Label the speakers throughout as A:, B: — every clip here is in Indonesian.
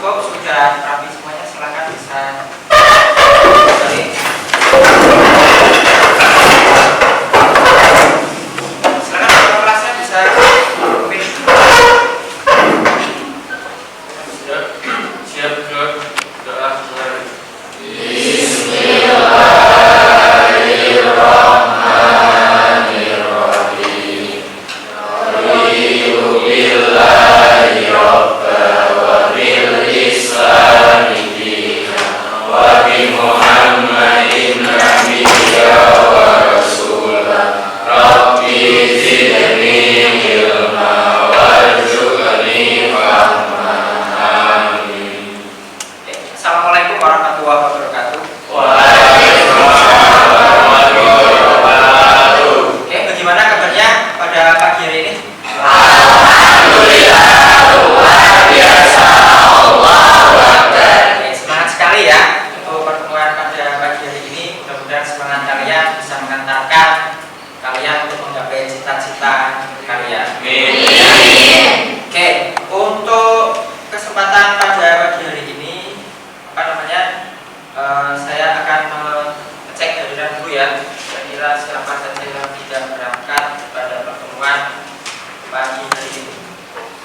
A: cukup, sudah rapi semuanya, silakan bisa kembali. Silakan ketua kelasnya bisa pilih.
B: Siap ke doa mulai.
C: Bismillahirrahmanirrahim. Raditu billahi rabba wa bil islami dina wa bi Muhammadin nabiyya wa rasulah. Rabbi zidni ilma warzuqni fahma. Amin.
A: Assalamualaikum warahmatullahi wabarakatuh.
C: Waalaikumsalam warahmatullahi wabarakatuh.
A: Oke, bagaimana kabarnya pada pagi hari ini?
C: Alhamdulillah, luar biasa. Allahu Akbar.
A: Oke, semangat sekali ya untuk pertemuan pada pagi hari ini. Mudah-mudahan semangat kalian bisa mengantarkan kalian untuk menggapai cita-cita kalian.
C: Amin.
A: Oke, untuk kesempatan pada pagi hari ini, saya akan mengecek hadiran dulu ya. Kira-kira siapa saja yang tidak berangkat pada pertemuan pagi hari ini.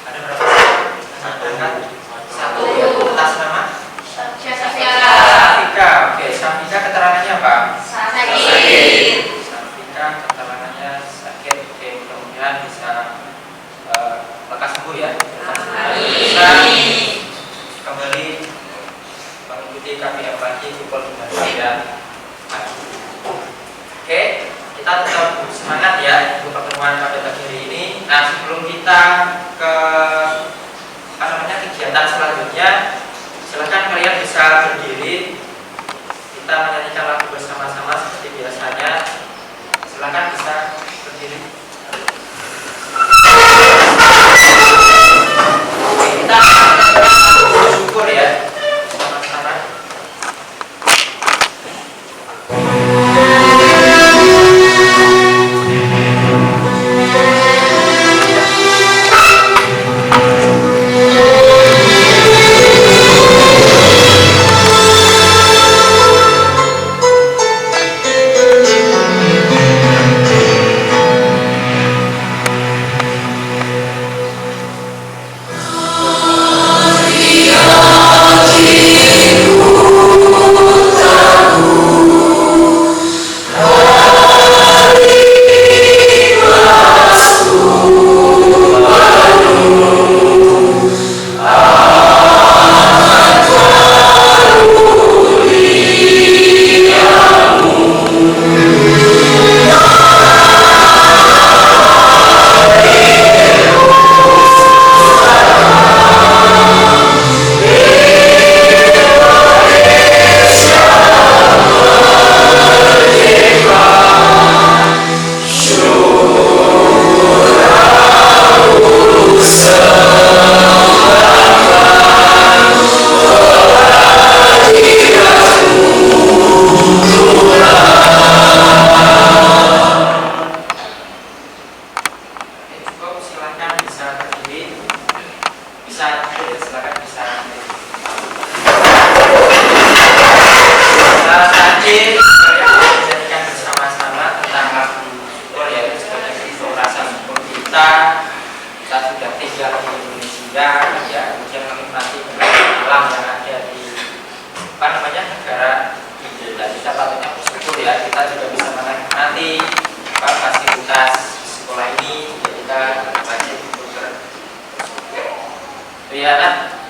A: Ada berapa yang berangkat? Satu ya, atas nama Safika. Oke, Safika keterangannya apa?
C: Sakit.
A: Safika keterangannya sakit. Oke, mudah-mudahan bisa lekas sembuh ya. Bisa kembali mengikuti KPM lagi pukul 9 ya. Oke, kita tetap semangat ya untuk pertemuan pada pagi hari ini. Nah, sebelum kita ke kegiatan selanjutnya, silakan kalian bisa berdiri. Kita menyanyikan lagu bersama-sama seperti biasanya. Silakan bisa berdiri. Oke, kita bersyukur ya.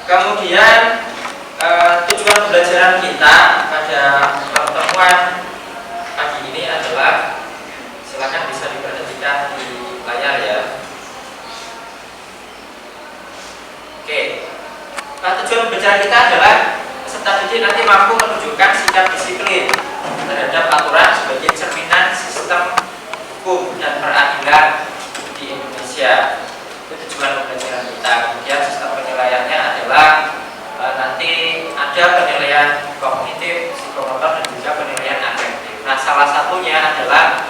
A: Kemudian tujuan pembelajaran kita pada pertemuan pagi ini adalah, silakan bisa diperhatikan di layar ya. Oke, tujuan pembelajaran kita adalah peserta didik nanti mampu menunjukkan sikap disiplin terhadap aturan sebagai cerminan sistem hukum dan peradilan di Indonesia. Itu tujuan pembelajaran kita. Kemudian sistem penilaiannya adalah nanti ada penilaian kognitif, psikomotor, dan juga penilaian afektif. Nah, salah satunya adalah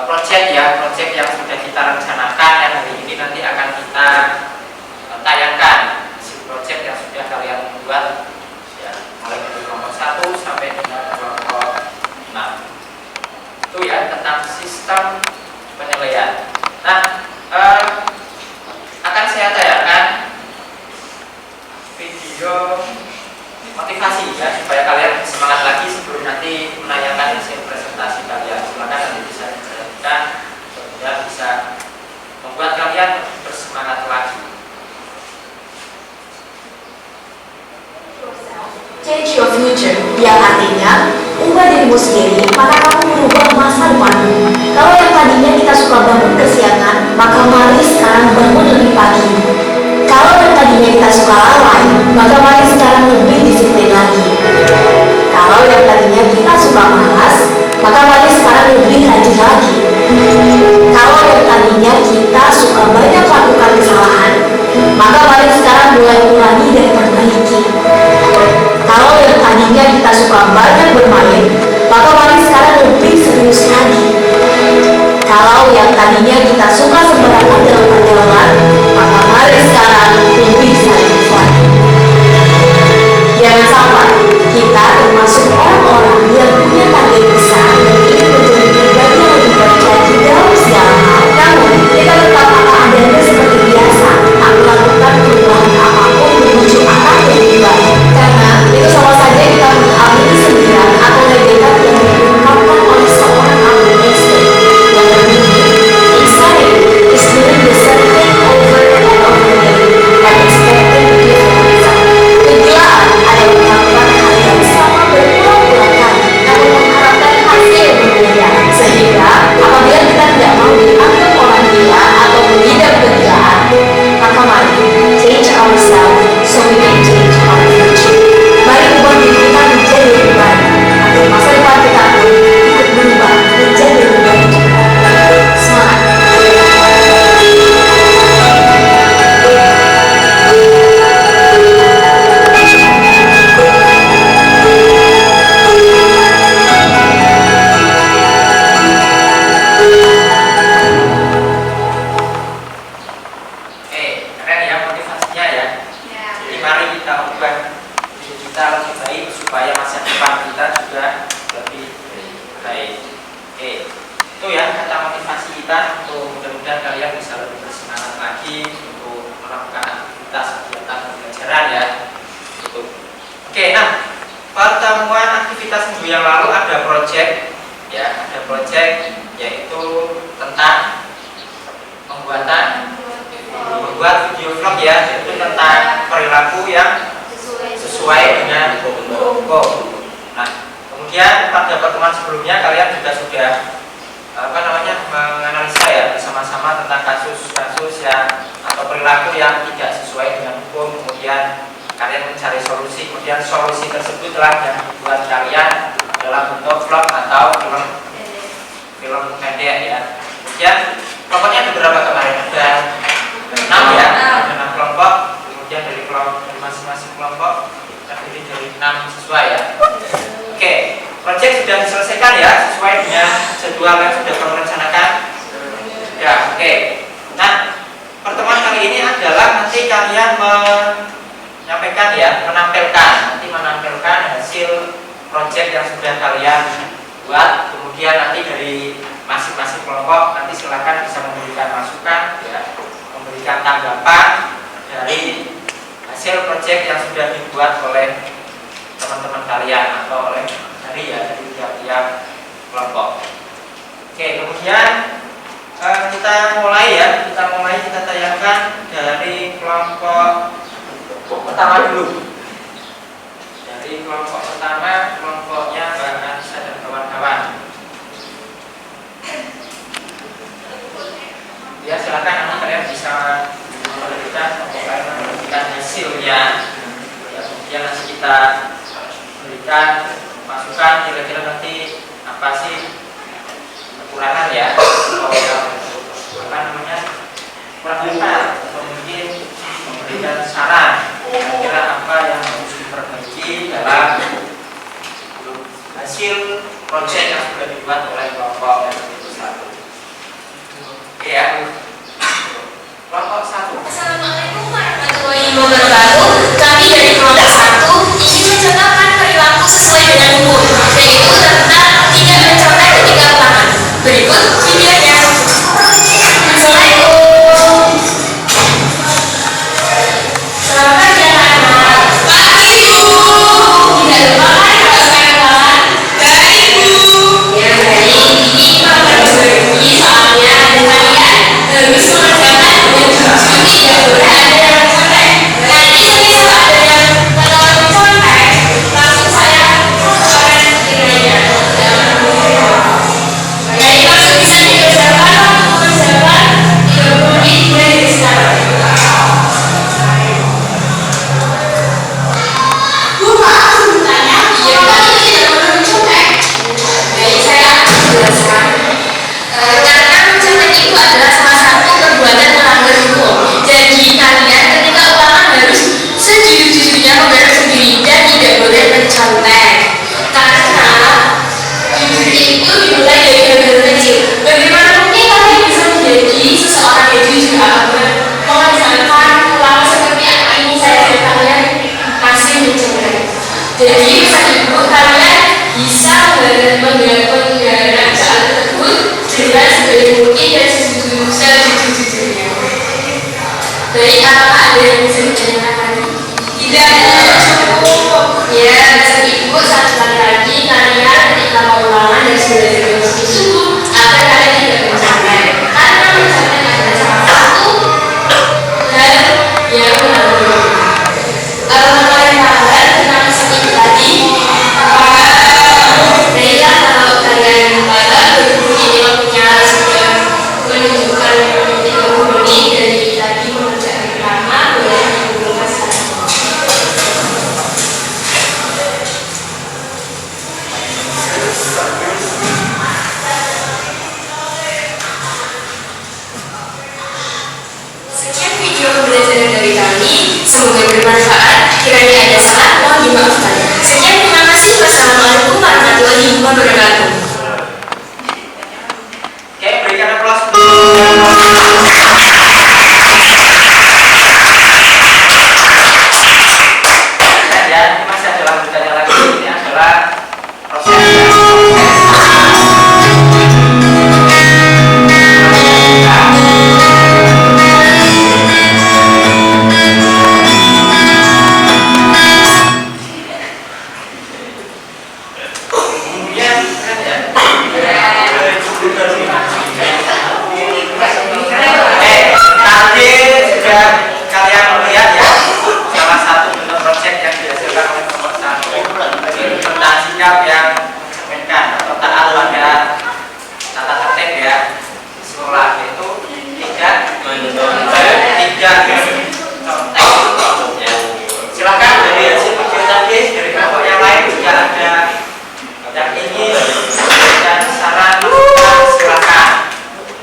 A: proyek yang sudah kita rencanakan yang hari ini nanti akan kita tayangkan. Proyek yang sudah kalian video motivasi ya, supaya kalian semangat lagi sebelum nanti menanyakan hasil presentasi kalian. Silakan nanti bisa diperhatikan supaya bisa membuat kalian bersemangat lagi.
D: Change your future, yang artinya ubah dirimu sendiri, maka kamu merubah masa depanmu. Kalau yang tadinya kita suka bangun kesiangan, maka mari sekarang bangun lebih pagi. Kalau yang tadinya kita suka lalai, maka mari sekarang lebih disiplin lagi. Kalau yang tadinya kita suka malas, maka mari sekarang lebih rajin lagi. Kalau yang tadinya kita suka banyak melakukan kesalahan, maka mari sekarang mulai kurangi dan perbaiki. Kalau yang tadinya kita suka banyak bermain, maka mari sekarang lebih serius lagi. Kalau yang tadinya kita suka sembarangan dalam perjalanan, maka mari sekarang lebih serius lagi. Jangan sampai kita termasuk orang-orang yang punya target besar dan ingin menjadi pribadi yang lebih berjaya dalam segala hal. Namun, kita tetap apa adanya seperti biasa, tak melakukan perubahan apapun menuju arah yang lebih baik. Karena itu sama saja kita mengambil kesedihan atau ledekan yang diungkapkan oleh seorang Albert Einstein yang berbunyi, insanity is doing the same thing over and over again and expecting a different result. Kegilaan adalah melakukan hal yang sama berulang-ulang kali namun mengharapkan hasil yang berbeda. Sehingga apabila kita tidak mau dianggap orang gila atau mengidap kegilaan, maka mari change ourselves so we can change our future. Mari ubah diri kita menjadi lebih baik agar masa depan kita pun ikut berubah menjadi lebih baik juga. Semangat!
A: Keren ya motivasinya ya. Jadi mari kita ubah diri kita lebih baik supaya masa depan kita juga lebih baik. Itu ya kata motivasi kita. Untuk mudah-mudahan kalian bisa lebih bersemangat lagi untuk melakukan aktivitas kegiatan pembelajaran ya. Itu. Nah pertemuan aktivitas minggu yang lalu ada project ya, ada project yaitu tentang membuat video vlog ya, yaitu tentang perilaku yang sesuai dengan hukum. Nah, kemudian pada pertemuan sebelumnya kalian juga sudah menganalisa ya bersama-sama tentang kasus-kasus yang atau perilaku yang tidak sesuai dengan hukum. Kemudian kalian mencari solusi, kemudian solusi tersebut telah yang dibuat kalian dalam bentuk vlog atau film pendek ya. Kemudian kelompoknya ada berapa kemarin? Ada 6 ya, ada 6 kelompok. Kemudian dari masing-masing kelompok terdiri dari 6 siswa ya. Proyek sudah diselesaikan ya sesuai dengan jadwal yang sudah kamu rencanakan. Ya, Nah, pertemuan kali ini adalah nanti kalian menampilkan hasil proyek yang sudah kalian buat. Kemudian nanti dari masing-masing kelompok nanti silakan bisa memberikan masukan ya, memberikan tanggapan dari hasil proyek yang sudah dibuat oleh teman-teman kalian atau oleh dari tiap-tiap kelompok. Kemudian kita tayangkan dari kelompok pertama dulu. Dari kelompok pertama, kelompoknya Mbak Anissa dan kawan-kawan. Ya, silakan nanti kalian bisa memberikan hasilnya. Ya, kemudian nanti kita berikan masukan kira-kira nanti apa sih kekurangan ya, atau kurang tepat, atau mungkin memberikan saran kira-kira apa yang harus diperbaiki dalam hasil proyek yang sudah dibuat oleh kelompok yang itu satu. Ya, kelompok satu.
C: Assalamualaikum warahmatullahi wabarakatuh. Kami dari kelompok 1 ingin mencontohkan perilaku sesuai dengan hukum, yaitu tentang tidak mencontek ketika ulangan. Berikut videonya. Assalamualaikum. Selamat pagi anak-anak. dengan sebaik mungkin dan sejujurnya. Baik, apakah ada yang bisa ditanyakan lagi? Tidak. Ya, pesan ibu satu kali lagi kalian ketika mau ulangan dan sudah dengan sungguh-sungguh agar kalian tidak mencapai. Karena mencapai adalah salah satu hal yang menurut. Kalau kalian paham tentang pesan ibu tadi, baiklah kalau kalian berhubung ini waktunya sudah menunjukkan 30 menit dari tadi pekerjaan pertama boleh dihubungkan sekarang. Sekian video pembelajaran dari kami, semoga bermanfaat. Kiranya ada salah, mohon dimaafkan. Sekian, terima kasih. Wassalamualaikum warahmatullahi wabarakatuh.
A: Oke, berikan aplaus. Ya, ini masih ada lanjutannya lagi. Ini adalah proses nanti sudah kalian melihat ya salah satu bentuk proyek yang dihasilkan oleh kelompok satu tentang sikap yang mencerminkan atau taat pada tata tertib ya sekolah, yaitu tidak contoh ya. Silakan dari hasil video tadi dari kelompok yang lain jika ada yang ingin dan saran silakan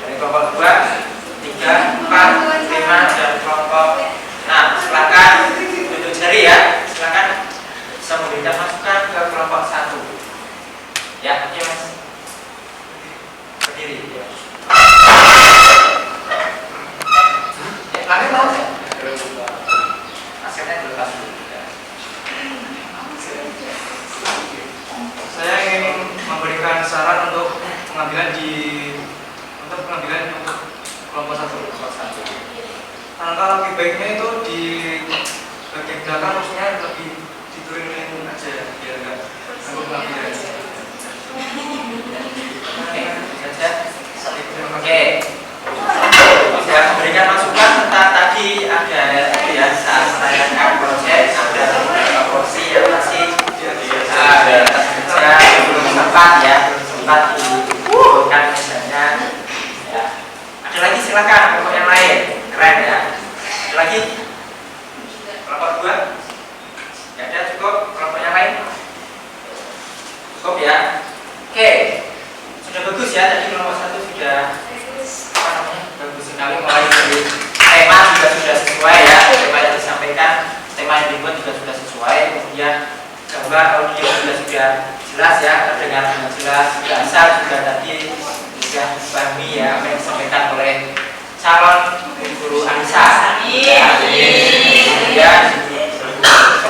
A: dari kelompok 2, 3, 4, 5 dan kelompok 6. Silakan duduk jari ya. Silakan bisa memberikan masukan ke kelompok 1. Ya, oke Mas. Berdiri ya. Lari mau ya? Asalnya dilepas dulu.
B: Saya ingin memberikan saran untuk pengambilan untuk kelompok satu. Alangkah lebih baiknya itu di bagian belakang maksudnya lebih diturunin aja biar enggak ganggu pengambilan.
A: Oke. Sudah memberikan masukan tentang tadi ada ya saat menanyakan proses ada beberapa porsi yang masih terkerja belum sempat dihubungkan misalnya ya. Ada lagi silakan kelompok yang lain, keren ya. Ada lagi kelompok 2 ya, ada cukup kelompok yang lain cukup ya. Oke, sudah bagus ya tadi kelompok 1 sudah bagus sekali, mulai dari tema juga sudah sesuai ya, tema yang disampaikan, tema yang dibuat juga sudah sesuai, kemudian gambar audio juga sudah jelas ya, terdengar dengan jelas, bahasa juga tadi sudah dipahami ya apa yang disampaikan oleh calon guru Anissa ya. Kemudian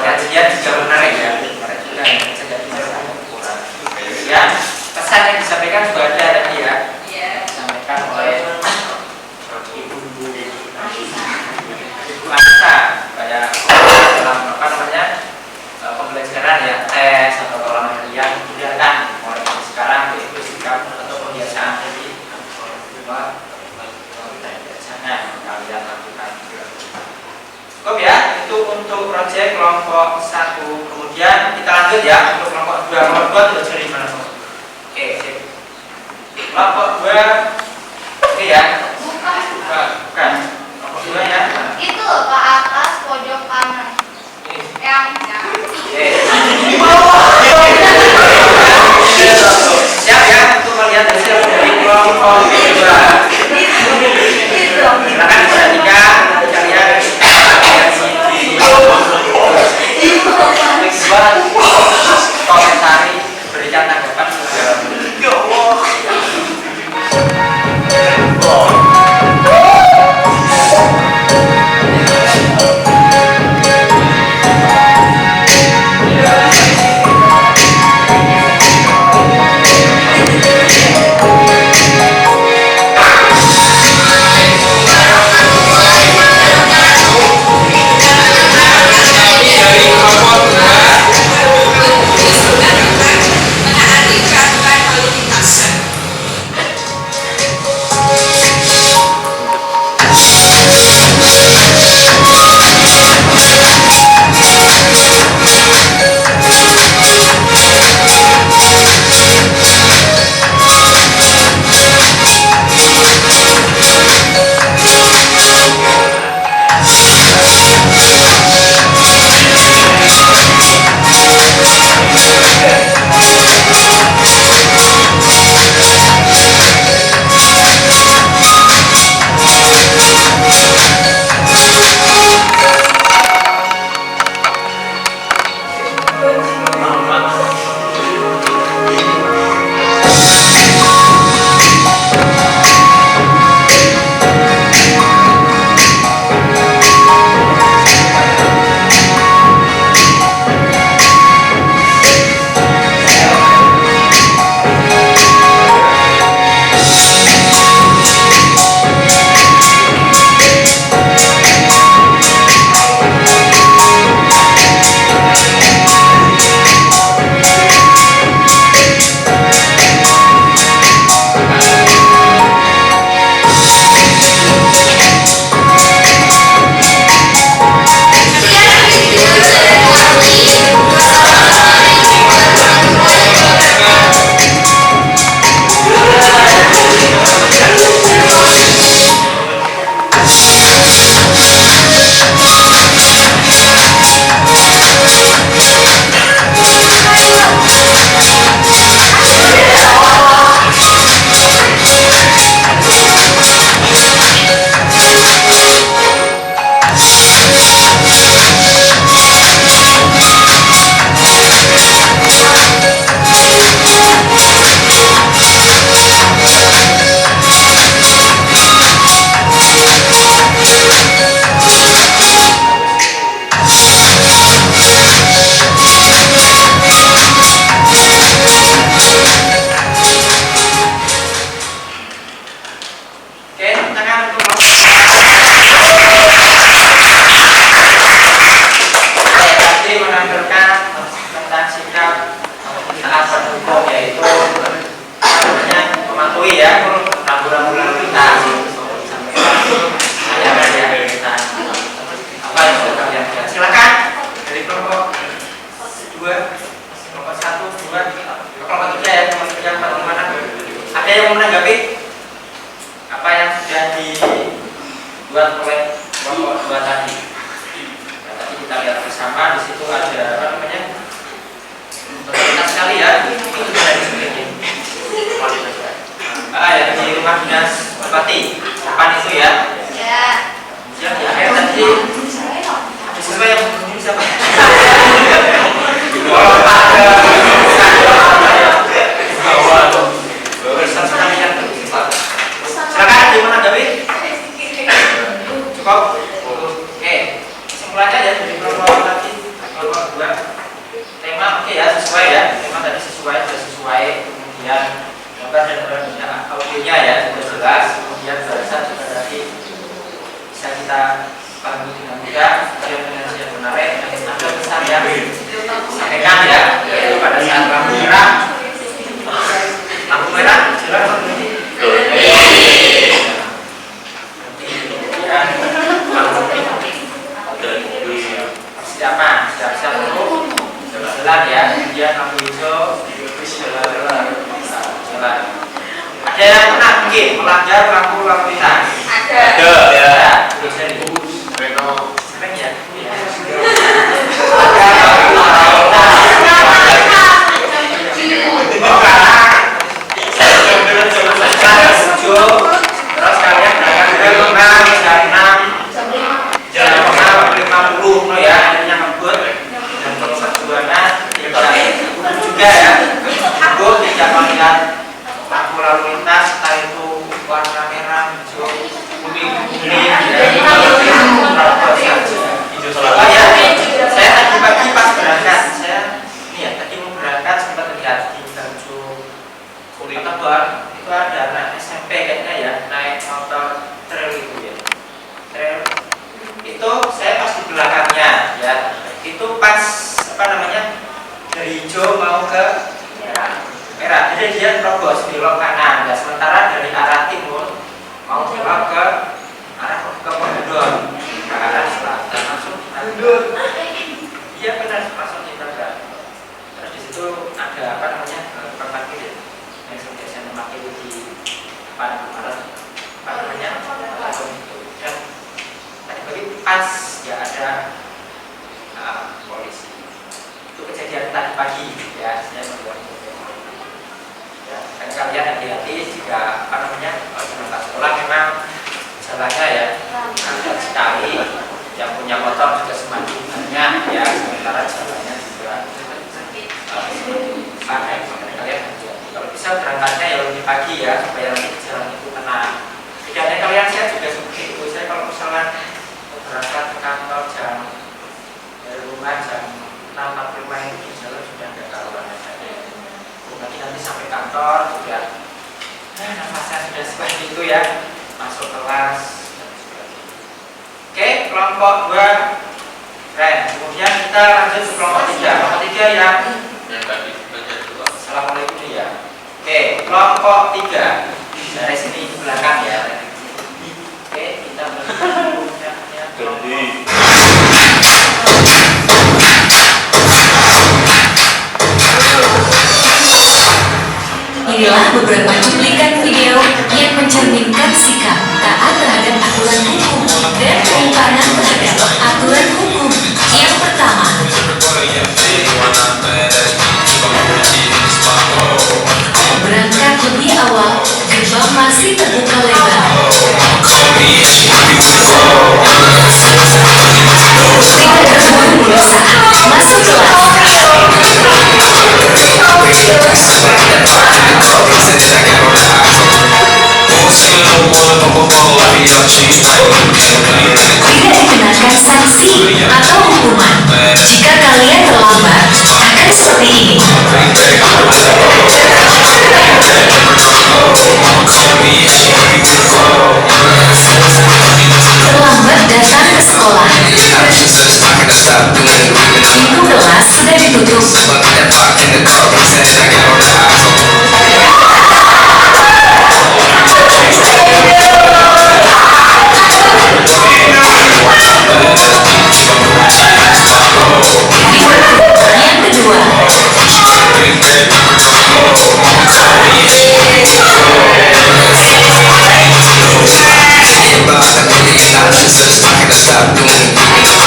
A: kajian juga menarik ya, menarik juga yang bisa jadi ya, pesan yang disampaikan juga ada tadi ya, disampaikan oleh Ibu Anissa kayak dalam apa namanya pembelajaran ya, tes atau kolam harian kemudian kan mulai sekarang yaitu sikap atau kebiasaan jadi jangan kalian lakukan. Cukup ya, itu untuk proyek kelompok 1. Kemudian kita lanjut ya untuk kelompok 2. Kelompok 2 terus dari mana? Oke, sip. Kelompok 2 oke ya. Bukan. Kelompok 2 ya.
E: Itu ke atas pojok kanan. Yang
A: siap ya untuk melihat hasil dari kelompok 2. Silakan diperhatikan kalian komentari, berikan tanggapan juga. kita lihat bersama di situ ada apa namanya berkualitas sekali ya. Ini juga dari sebagainya. Ya di rumah dinas bupati depan itu ya.
E: Ya.
A: Yang di akhir tadi sesuai yang ini siapa? Kalau ada silakan di mana David? Cukup. Oke, kesimpulannya ya dari kelompok tadi kelompok 2 tema oke ya sesuai ya tema tadi sudah sesuai kemudian gambar dan audionya ya sudah jelas kemudian bahasa juga tadi bisa kita pahami dengan mudah referensi yang menarik dan ada pesan yang disampaikan ya yaitu pada saat lampu merah jelas persiapan siap-siap untuk jalan ya kemudian lampu hijau jalan. Ada yang pernah mungkin melanggar lampu lintas? Ada ya. Sering ya. Terus kalian berangkat ke jam 6 no ya akhirnya ngebut dan terus perjuangan juga ya ngebut tidak melihat lampu lalu lintas entah itu warna merah hijau kuning oh ya saya tadi pagi pas berangkat saya ini ya tadi mau berangkat sempat lihat di baju kulit tebal itu ada anak SMP kayaknya ya naik motor trail itu ya trail itu saya pas di belakangnya ya itu pas apa namanya dari hijau mau ke merah jadi dia terobos belok kanan ya sementara dari arah timur mau belok ke arah ke Pondok ke arah selatan langsung iya benar langsung ditabrak terus di situ ada apa namanya tukang parkir yang biasanya memakai di depan apa namanya dan tadi pas ya ada polisi itu kejadian tadi pagi ya saya membuat ya, dan kalian hati-hati jika apa namanya berangkat sekolah memang jalannya ya ada sekali yang punya motor juga semakin banyak ya sementara jalannya juga pakai kalian hati-hati kalau bisa berangkatnya ya lebih pagi ya supaya nanti jalan itu tenang tidak ada kalian saya juga seperti itu saya kalau misalnya berangkat ke kantor jam dari rumah jam 6.45 itu di jalan sudah ada karuan nanti sampai kantor sudah nafasnya sudah seperti itu ya masuk kelas oke kelompok 2 keren kemudian kita lanjut ke kelompok 3 yang tadi assalamualaikum ya oke kelompok 3 dari sini di belakang ya oke kita
D: Inilah beberapa cuplikan video yang mencerminkan sikap taat terhadap aturan hukum dan penyimpanan terhadap aturan hukum. Yang pertama, berangkat lebih awal, gerbang masih terbuka lebar. Tidak terburu-buru saat masuk kelas. Tidak dikenakan sanksi atau hukuman jika kalian terlambat akan seperti ini. Terlambat datang ke sekolah. Pintu kelas sudah ditutup. Yang kedua,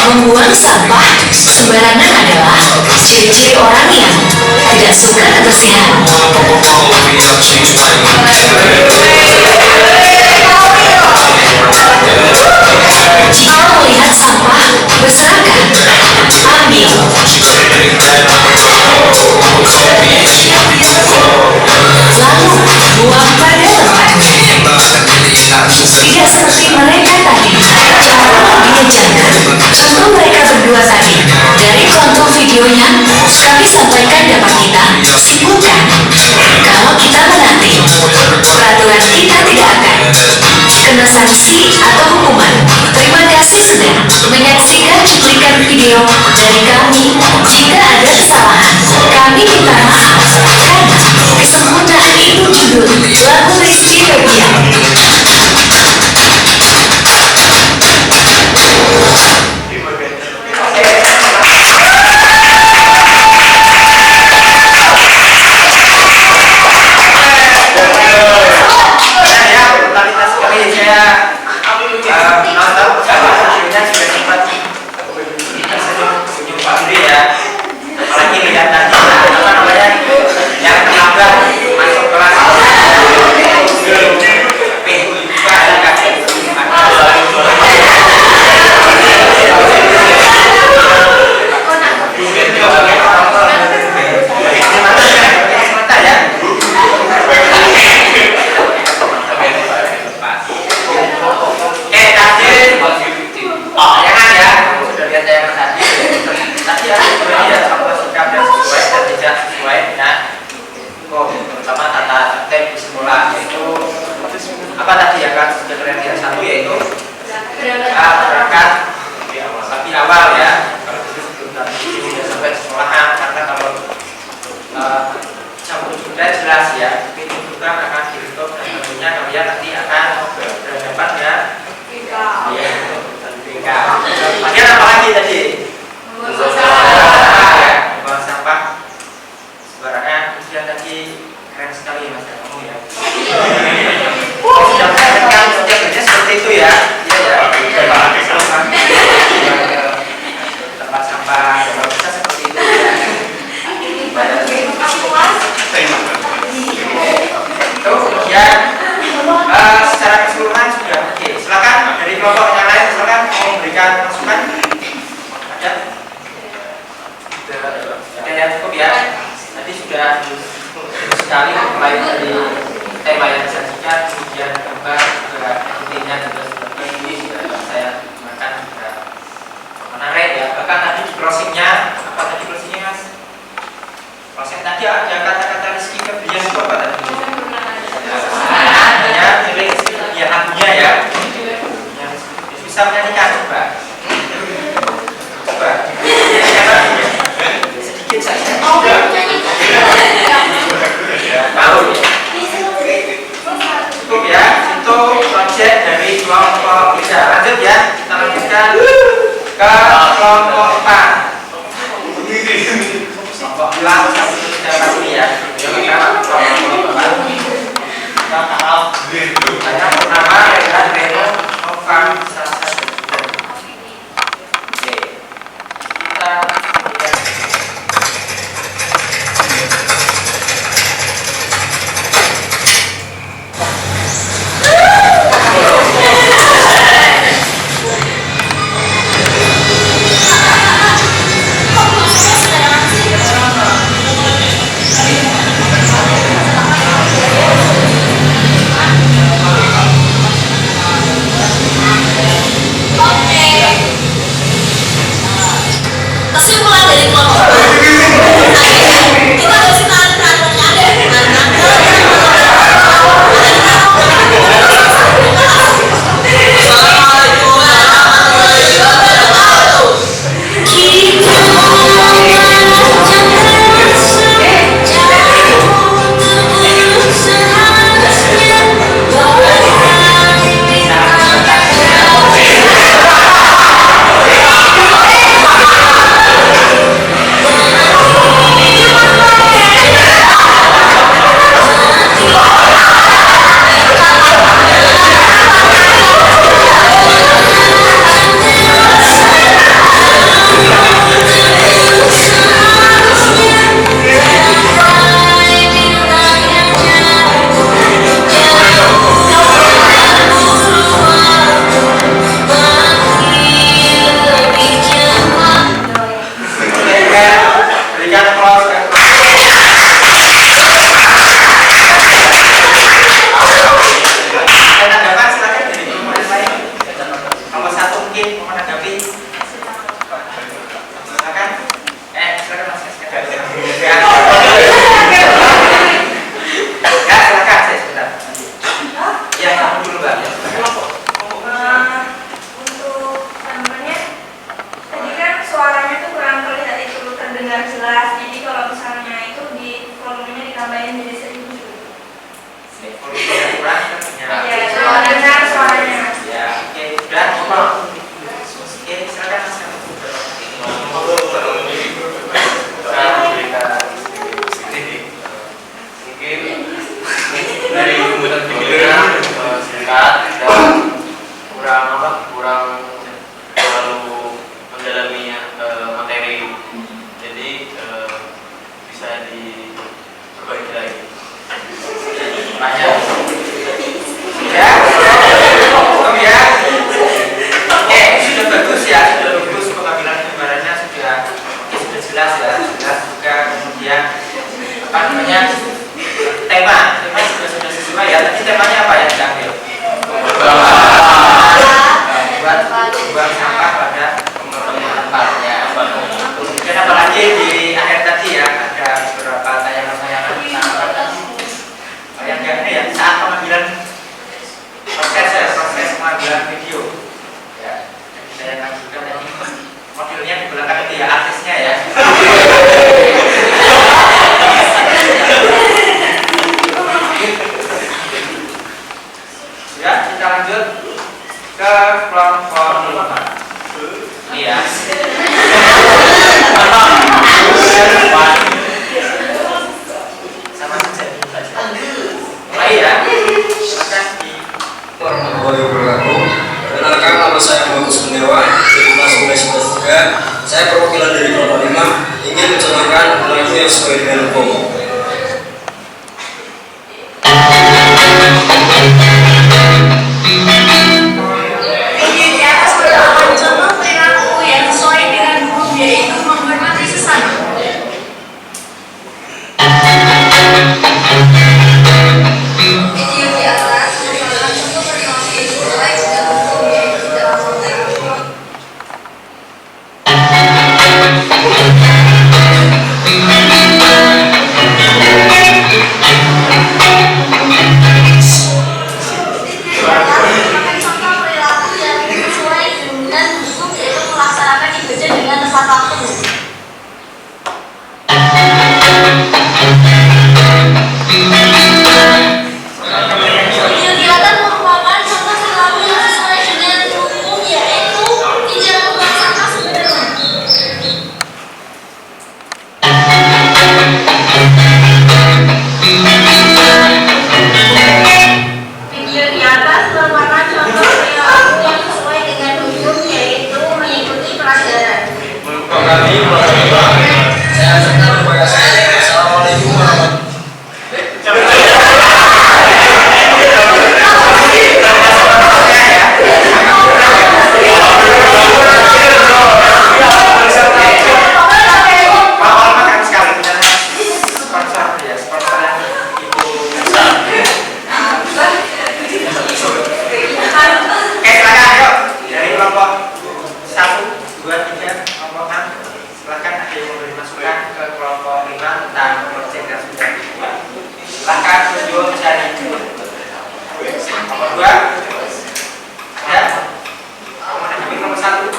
D: membuang sampah sampah sembarangan adalah ciri-ciri orang yang tidak suka kebersihan. Jika melihat sampah berserakan, ambil. Lalu buang pada tempatnya. Tidak seperti mereka tadi, jauh lebih menyenangkan. Contoh mereka berdua tadi. Dari contoh videonya, kami sampaikan dapat kita simpulkan. Kalau kita menanti, peraturan kita tidak akan kena sanksi atau hukuman. Terima kasih sudah menyaksikan cuplikan video dari kami. Jika ada kesalahan, kami minta maaf karena kesempurnaan itu judul lagu Rizky Febian.
A: Apa tadi ya kan kriteria satu yaitu berangkat lebih awal ya, kalau itu sebelum nanti sudah sampai sekolahan, karena kalau jam 7 jelas ya pintu gerbang akan ditutup dan tentunya kalian nanti akan berhadapan dengan ya BK. Bagian apa lagi tadi? Buang sampah sembarangan. Kemudian tadi keren sekali mas ya kamu ya. Sudah kan setiap kerja seperti itu ya. Iya ya. Tempat sampah kalau bisa seperti itu ya. Itu kemudian secara keseluruhan sudah oke. Silakan dari kelompok yang lain silakan mau memberikan masukan. Ada? Ada yang cukup ya. Tadi sudah sekali mulai dari tema yang disajikan, kemudian gambar juga intinya juga seperti ini sudah saya gunakan juga menarik ya. Bahkan tadi di closingnya, apa tadi closingnya mas? Closing tadi ada kata-kata Rizky Febian itu apa tadi? Ya, jadi Rizky Febian lagunya ya. Yang bisa menyanyikan coba. Coba. Sedikit saja. Tahu ya. Cukup ya, itu project dari kelompok 3. Lanjut ya, kita lanjutkan ke kelompok 4. Kelompok bilang kita pasti ya. Saya bernama Rehan Reno Novan Sasa. Oke, kita apalagi di akhir tadi ya ada beberapa tayangan-tayangan yang ini ya saat pengambilan proses pengambilan video ya. Saya lanjutkan tadi modelnya di belakang itu ya artisnya ya. Ya, kita lanjut ke kelompok 5. Ini ya. Sama saja. Mulai ya. Silakan di
F: Perkenalkan, nama saya Muhammad Sundewa dari kelas 11 3. Saya perwakilan dari kelompok 5 ingin mencanangkan lagu yang sesuai dengan hukum.
C: Di atas terdapat contoh perilaku yang sesuai dengan hukum, yaitu menghormati sesama. Video di atas merupakan contoh perilaku yang sesuai dengan hukum, yaitu dalam konteks. Merupakan contoh perilaku yang sesuai dengan hukum, yaitu melaksanakan ibadah dengan tepat waktu. Video di atas merupakan contoh perilaku yang sesuai dengan hukum, yaitu tidak membuang sampah sembarangan. Video di atas merupakan contoh perilaku yang sesuai dengan hukum, yaitu mengikuti pelajaran.
F: Saya ajarkan kepada saya. Assalamualaikum warahmatullahi
A: makan sekali sponsor ya, sponsor yang Oke, silakan yuk dari kelompok 1, 2, 3, kelompok 6. Silakan ada yang memberi masukan ke kelompok 5 tentang proyek yang sudah dibuat. Silakan tunjuk jari. Kelompok 2 ada. Kelompok 1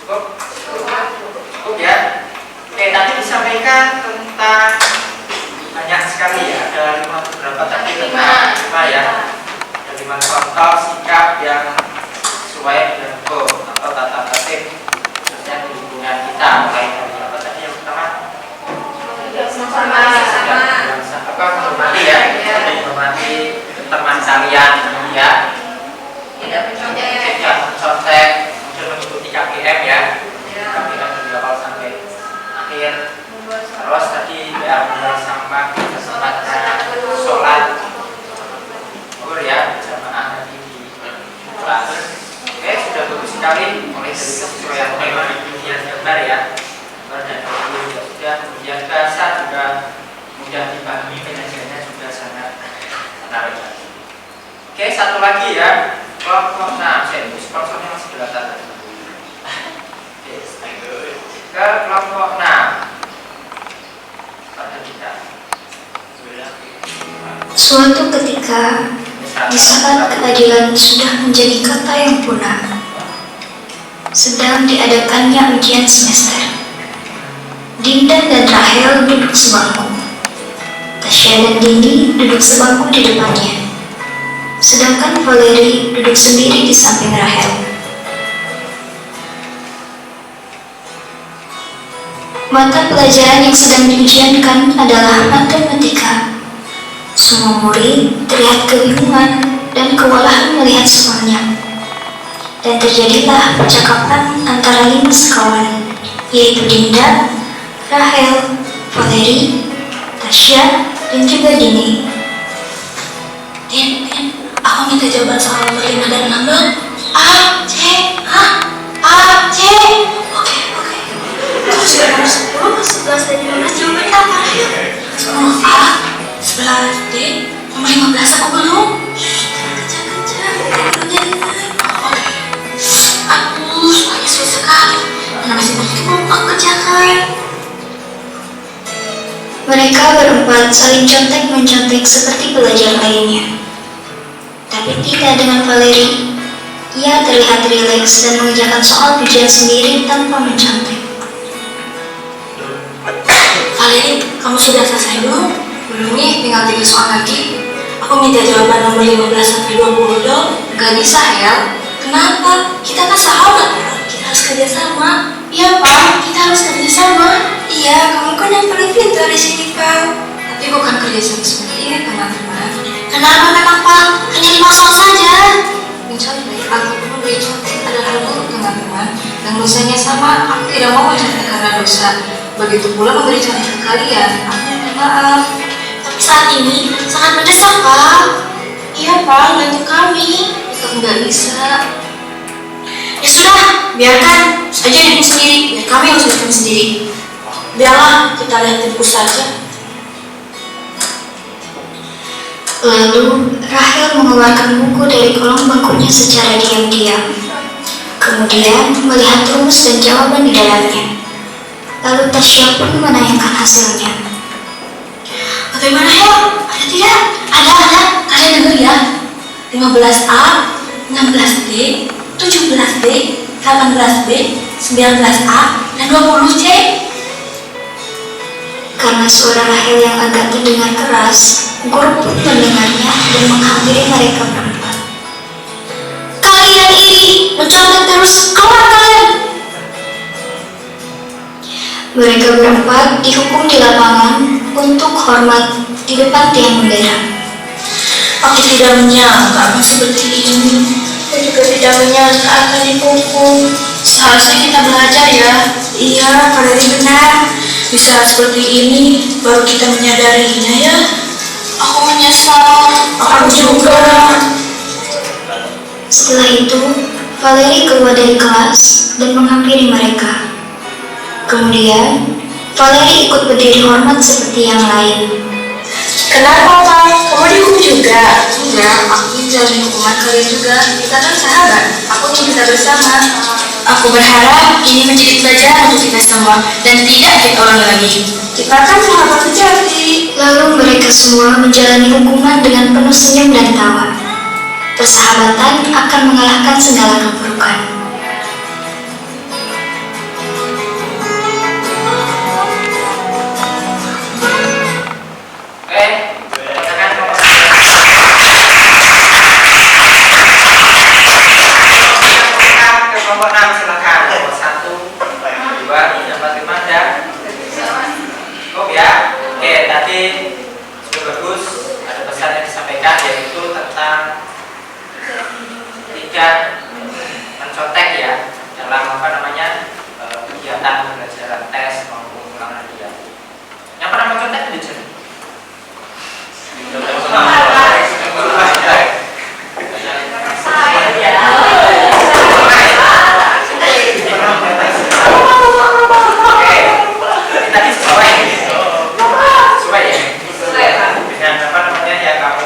A: cukup? Cukup ya. Oke, tadi disampaikan tentang banyak sekali ya, ada 5 beberapa tadi tentang 5 ya. Ada 5 contoh sikap yang sesuai dengan hukum atau tata tertib khususnya di lingkungan kita. Mulai dari apa tadi yang pertama? Menghormati ya, menghormati teman kalian ya. Tidak mencontek, kemudian mengikuti KPM ya. KPM dari awal sampai akhir. Terus tadi ya membuang sampah kesempatan sholat zuhur ya jamaah tadi di kelas. Oke, sudah bagus sekali mulai dari kesesuaian tema kemudian gambar ya, gambar dan video ya sudah, kemudian bahasa juga mudah dipahami, penyajiannya juga sangat menarik. Oke, satu lagi ya, kelompok 6. Saya itu sponsornya masih kelihatan. Oke, ke kelompok 6.
G: Suatu ketika, di saat keadilan sudah menjadi kata yang punah, sedang diadakannya ujian semester. Dinda dan Rahel duduk sebangku. Tasya dan Dini duduk sebangku di depannya. Sedangkan Valeri duduk sendiri di samping Rahel. Mata pelajaran yang sedang diujiankan adalah matematika. Semua murid terlihat kebingungan dan kewalahan melihat semuanya. Dan terjadilah percakapan antara 5 sekawan, yaitu Dinda, Rahel, Valeri, Tasya, dan juga Dini.
C: Din, aku minta jawaban soal nomor 5 dan 6 dong.
G: A, C,
C: Oke. Terus nomor 10, 11, dan 15 jawabannya apa? Ayo.
G: nomor A,
C: 11, D, nomor 15 aku belum.
G: kejar, jadi
C: Aduh, soalnya sulit sekali. Mana masih belum aku kerjakan.
G: Mereka berempat saling contek-mencontek seperti pelajar lainnya. Tapi tidak dengan Valeri. Ia terlihat rileks dan mengerjakan soal ujian sendiri tanpa mencontek.
D: Valeri, kamu sudah selesai belum?
G: Belum nih, tinggal 3 soal lagi.
D: Aku minta jawaban nomor 15 sampai 20 dong.
G: Gak bisa, Hel.
D: Kenapa? Kita kan sahabat, Pak. Kita harus kerjasama.
G: Iya, Pak. Kita harus kerjasama.
D: Iya, kamu kan yang paling pintar di sini, Pak.
G: Tapi bukan kerjasama seperti ini, teman-teman.
D: Kenapa memang, Pak? Hanya 5 soal saja.
G: Mencontek ataupun memberi contek adalah hal buruk, teman-teman. Dan dosanya sama, aku tidak mau mencontek karena dosa. Begitu pula memberi contek ke kalian. Aku minta maaf.
D: Tapi saat ini sangat mendesak, Pak.
G: Iya, Pak. Bantu kami. Itu nggak bisa.
D: Ya sudah, biarkan saja dirimu sendiri. Biar kami yang selesaikan sendiri. Biarlah kita lihat di buku saja.
G: Lalu, Rahel mengeluarkan buku dari kolong bangkunya secara diam-diam. Kemudian, melihat rumus dan jawaban di dalamnya. Lalu Tasya pun menanyakan hasilnya.
D: Bagaimana, Hel? Ada tidak? Ada. Kalian dengar ya. 15A, 16D, 17D, 18B, 19A, dan 20C.
G: Karena suara Rahel yang agak terdengar keras, guru pun mendengarnya dan menghampiri mereka berempat.
D: Kalian ini mencontek terus, keluar kalian!
G: Mereka berempat dihukum di lapangan untuk hormat di depan tiang bendera.
D: Aku tidak menyangka akan seperti ini. Aku juga tidak menyangka akan dihukum. Seharusnya kita belajar ya. Iya, Valeri benar. Di saat seperti ini, baru kita menyadarinya ya. Aku menyesal. Aku juga.
G: Setelah itu, Valeri keluar dari kelas dan menghampiri mereka. Kemudian, Valeri ikut berdiri hormat seperti yang lain.
D: Kenapa, Pak? Kamu dihukum juga?
G: Enggak, aku menjalani hukuman kalian juga. Kita kan sahabat. Aku ingin kita bersama.
D: Aku berharap ini menjadi pelajaran untuk kita semua dan tidak kita ulangi lagi. Kita kan sahabat sejati.
G: Lalu mereka semua menjalani hukuman dengan penuh senyum dan tawa. Persahabatan akan mengalahkan segala keburukan.
A: Mencontek ya dalam kegiatan pembelajaran tes maupun ulangan dia. Yang pernah mencontek itu jadi. Tadi sesuai ya. Dengan ya kamu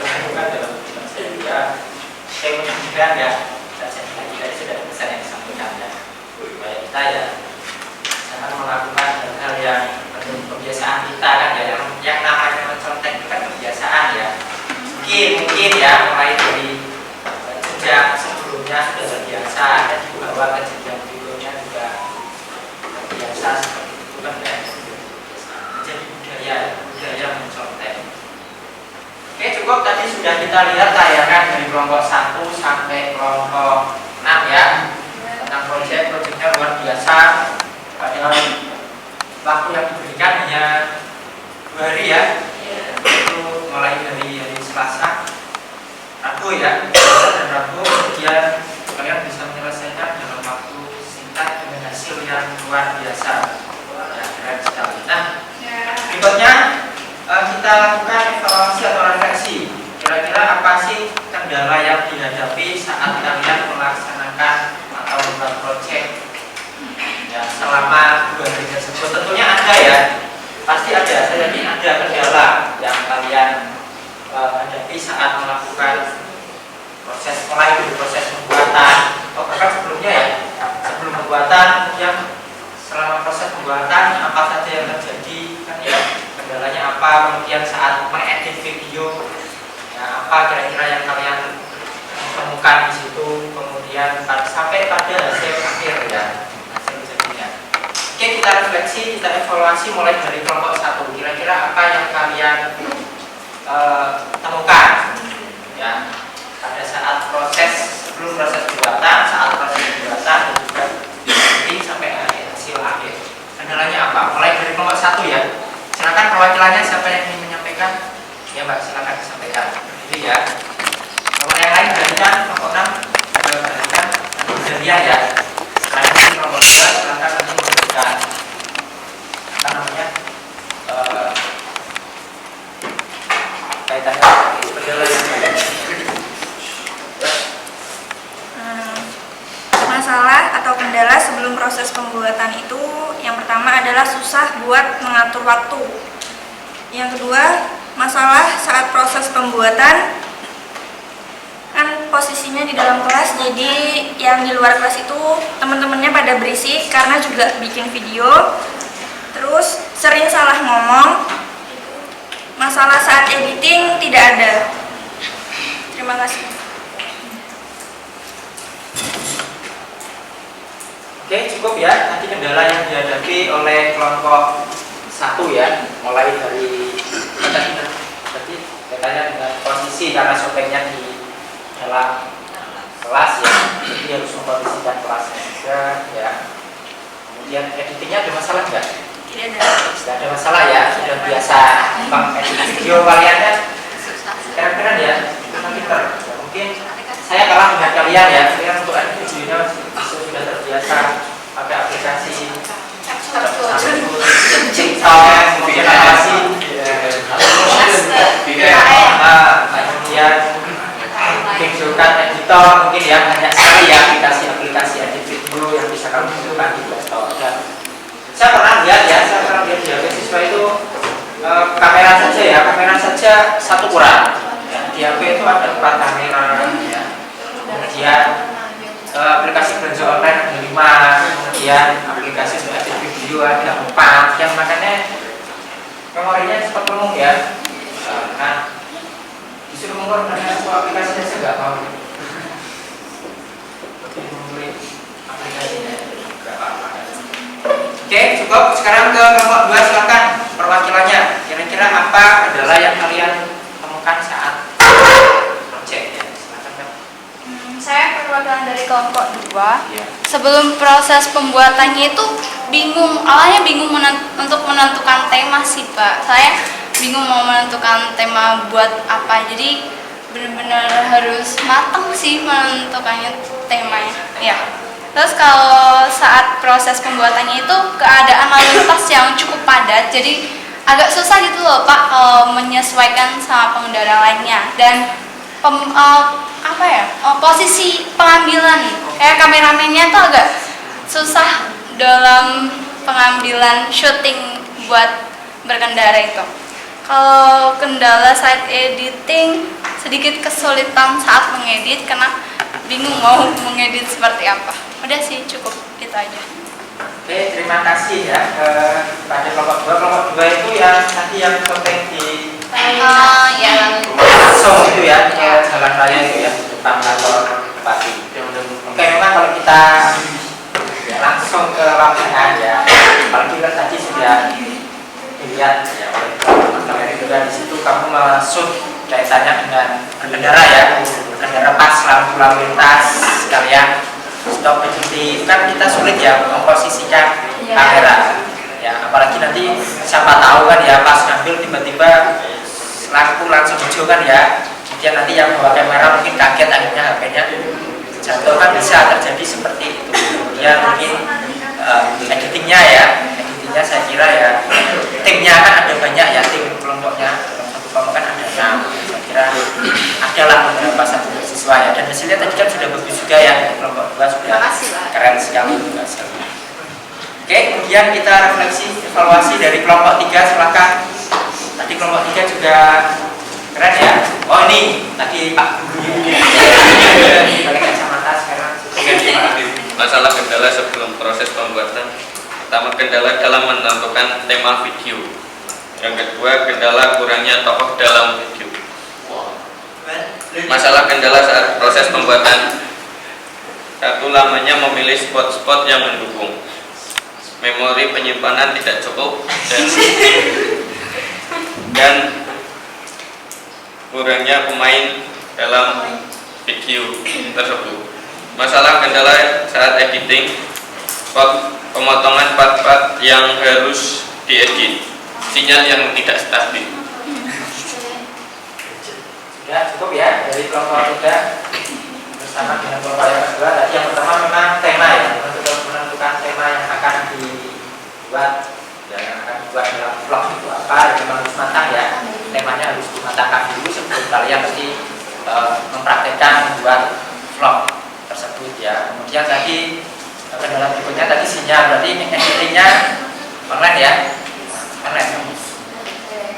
A: lakukan dalam ya. Saya menyampaikan ya. Tadi sudah pesan yang disampaikan ya. Supaya kita ya jangan melakukan hal-hal yang kebiasaan kita kan ya, yang namanya mencontek itu kan kebiasaan ya. Mungkin ya mulai dari jenjang sebelumnya sudah terbiasa dan dibawa ke jenjang berikutnya juga terbiasa seperti itu kan ya. Jadi budaya mencontek. Oke, cukup tadi sudah kita lihat tayangan dari kelompok 1 sampai kelompok 6 ya. Tentang proyeknya luar biasa. Padahal waktu yang diberikan hanya 2 hari ya. Itu mulai dari hari Selasa, Rabu ya. Selasa dan Rabu, kemudian kalian bisa menyelesaikan dalam waktu singkat dengan hasil yang luar biasa. Ya, keren sekali. Nah, berikutnya kita lakukan evaluasi atau refleksi. Kira-kira apa sih kendala yang dihadapi saat kalian melaksanakan atau membuat proyek ya, selama 2 hari tersebut? Tentunya ada ya, pasti ada. Saya yakin ada kendala yang kalian hadapi saat melakukan mulai dari proses pembuatan. Bahkan sebelumnya ya, sebelum pembuatan, kemudian selama proses pembuatan apa saja yang terjadi kan ya. kendalanya apa, kemudian saat mengedit video ya, apa kira-kira yang kalian temukan di situ, kemudian sampai pada hasil akhir ya, hasil jadinya. Oke, kita refleksi, kita evaluasi mulai dari kelompok 1. Kira-kira apa yang kalian temukan ya pada saat sebelum proses pembuatan, saat proses pembuatan, dan juga nanti sampai hasil akhir. Kendalanya apa? Mulai dari kelompok 1 ya. Silakan perwakilannya siapa yang ingin menyampaikan? Ya Mbak, silakan disampaikan. Jadi ya. Kelompok yang lain berhentikan, kelompok 6 berhentikan, berhentian ya. Selanjutnya kelompok 2 silakan nanti memberikan apa namanya kaitannya kendala yang lain.
E: Masalah atau kendala sebelum proses pembuatan itu yang pertama adalah susah buat mengatur waktu. Yang kedua, masalah saat proses pembuatan kan posisinya di dalam kelas, jadi yang di luar kelas itu teman-temannya pada berisik karena juga bikin video, terus sering salah ngomong. Masalah saat editing tidak ada. Terima kasih.
A: Oke, cukup ya. Nanti kendala yang dihadapi oleh kelompok 1 ya, mulai dari berarti katanya dengan posisi karena syutingnya di dalam kelas ya, jadi harus memposisikan kelasnya juga ya. Kemudian editingnya ada masalah nggak? Tidak ada masalah ya, sudah biasa edit video kalian kan keren-keren ya, pinter. Ya, mungkin saya kalah dengan kalian ya, kalian untuk edit videonya sudah terbiasa pakai aplikasi TikTok, kemudian aplikasi kemudian Fingercut editor, mungkin ya banyak sekali ya aplikasi edit video yang bisa kamu gunakan di Play Store. Dan saya pernah lihat di HP siswa itu kamera saja satu kurang. Ya, di HP itu ada 4 kamera, ya. Kemudian aplikasi belanja online ada 5, kemudian aplikasi untuk edit video ada 4, yang makanya memorinya cepat penuh ya. Nah, disuruh mengorbankan semua aplikasinya saya nggak mau. Lebih memilih aplikasinya nggak apa-apa. Oke, cukup. Sekarang ke kelompok 2, silakan perwakilannya. Kira-kira apa kendala yang kalian temukan saat project ya? Silakan Kak.
E: Saya perwakilan dari kelompok 2.
A: Ya.
E: Sebelum proses pembuatannya itu awalnya bingung untuk menentukan tema sih Pak. Saya bingung mau menentukan tema buat apa, jadi benar-benar harus matang sih menentukannya temanya ya. Terus kalau saat proses pembuatannya itu keadaan lalu lintas yang cukup padat, jadi agak susah gitu loh Pak kalau menyesuaikan sama pengendara lainnya. Dan posisi pengambilan kayak kameramennya tuh agak susah dalam pengambilan syuting buat berkendara itu. Kalau kendala saat editing sedikit kesulitan saat mengedit karena bingung mau mengedit seperti apa. Udah sih, cukup itu aja.
A: Oke, terima kasih ya pada kelompok 2. Kelompok 2 itu yang tadi yang syuting di langsung itu ya, ke jalan raya itu ya, depan kantor bupati. Oke, memang kalau kita langsung ke lapangan ya, apalagi kan tadi sudah dilihat ya oleh teman-teman itu kan, di situ kamu masuk kaitannya dengan berkendara ya, berkendara pas lampu lalu lintas sekalian stop berhenti, itu kan kita sulit ya memposisikan kamera ya, apalagi nanti siapa tahu kan ya pas ngambil tiba-tiba lampu langsung hijau kan ya, kemudian nanti yang bawa kamera mungkin kaget akhirnya HP-nya jatuh, kan bisa terjadi seperti itu. Kemudian mungkin editingnya saya kira ya, timnya kan ada banyak ya, tim kelompoknya dalam satu kelompok kan ada 6, saya kira adalah beberapa satu siswa ya, dan hasilnya tadi kan sudah bagus juga ya, kelompok 2 sudah keren sekali juga. Oke, kemudian kita refleksi evaluasi dari kelompok 3, silakan. Tadi kelompok 3 juga keren ya. Oh ini tadi Pak Guru pakai kacamata sekarang.
H: Masalah kendala sebelum proses pembuatan. Pertama, kendala dalam menentukan tema video. Yang kedua, kendala kurangnya tokoh dalam video. Masalah kendala saat proses pembuatan. Satu, lamanya memilih spot-spot yang mendukung. Memori penyimpanan tidak cukup dan kurangnya pemain dalam video tersebut. Masalah kendala saat editing, pemotongan part-part yang harus diedit, sinyal yang tidak stabil.
A: Ya cukup ya dari kelompok 3 bersama dengan kelompok yang kedua. Tadi yang pertama memang tema ya, menentukan tema yang akan dibuat dan yang akan dibuat dalam vlog itu apa, memang harus matang ya. Temanya harus dimatangkan dulu sebelum kalian nanti mempraktekkan membuat vlog tersebut ya. Kemudian tadi kendala berikutnya tadi sinyal, berarti editingnya online ya, online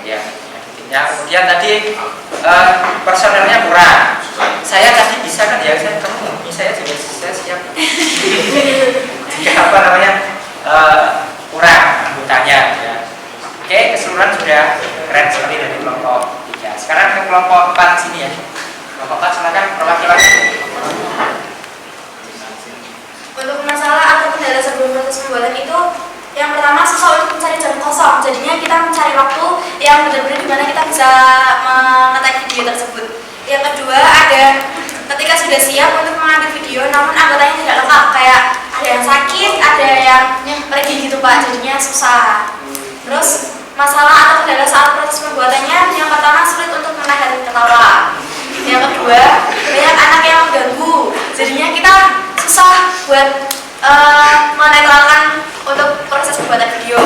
A: ya editingnya. Kemudian tadi personelnya kurang. Saya tadi bisa kan ya, saya juga saya siap. Jika apa namanya kurang anggotanya ya. Oke, keseluruhan sudah keren sekali dari kelompok 3. Sekarang ke kelompok 4 sini ya. Kelompok 4 silakan perwakilannya.
E: Untuk masalah atau kendala sebelum proses pembuatan itu, yang pertama susah untuk mencari jam kosong. Jadinya kita mencari waktu yang benar-benar dimana kita bisa mengetek video tersebut. Yang kedua, ada ketika sudah siap untuk mengambil video, namun anggotanya tidak lengkap, kayak ada yang sakit, ada yang pergi gitu Pak, jadinya susah. Terus masalah atau kendala saat proses pembuatannya, yang pertama sulit untuk menahan ketawa. Yang kedua, banyak anak yang mengganggu, jadinya kita susah buat menetralkan untuk proses pembuatan video.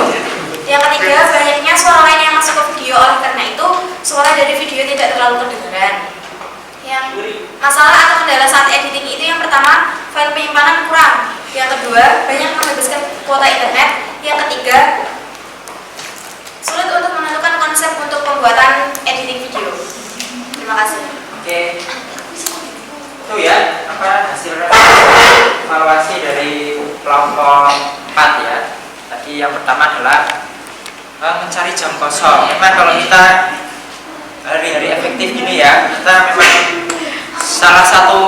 E: Yang ketiga, banyaknya suara lain yang masuk ke video, oleh karena itu suara dari video tidak terlalu kedengaran. Yang masalah atau kendala saat editing itu, yang pertama, file penyimpanan kurang. Yang kedua, banyak menghabiskan kuota internet. Yang ketiga, sulit untuk menentukan konsep untuk pembuatan editing video. Terima kasih.
A: Oke, itu ya apa hasil evaluasi dari kelompok 4 ya. Tadi yang pertama adalah mencari jam kosong. Memang kalau kita hari-hari efektif gini ya, kita memang salah satu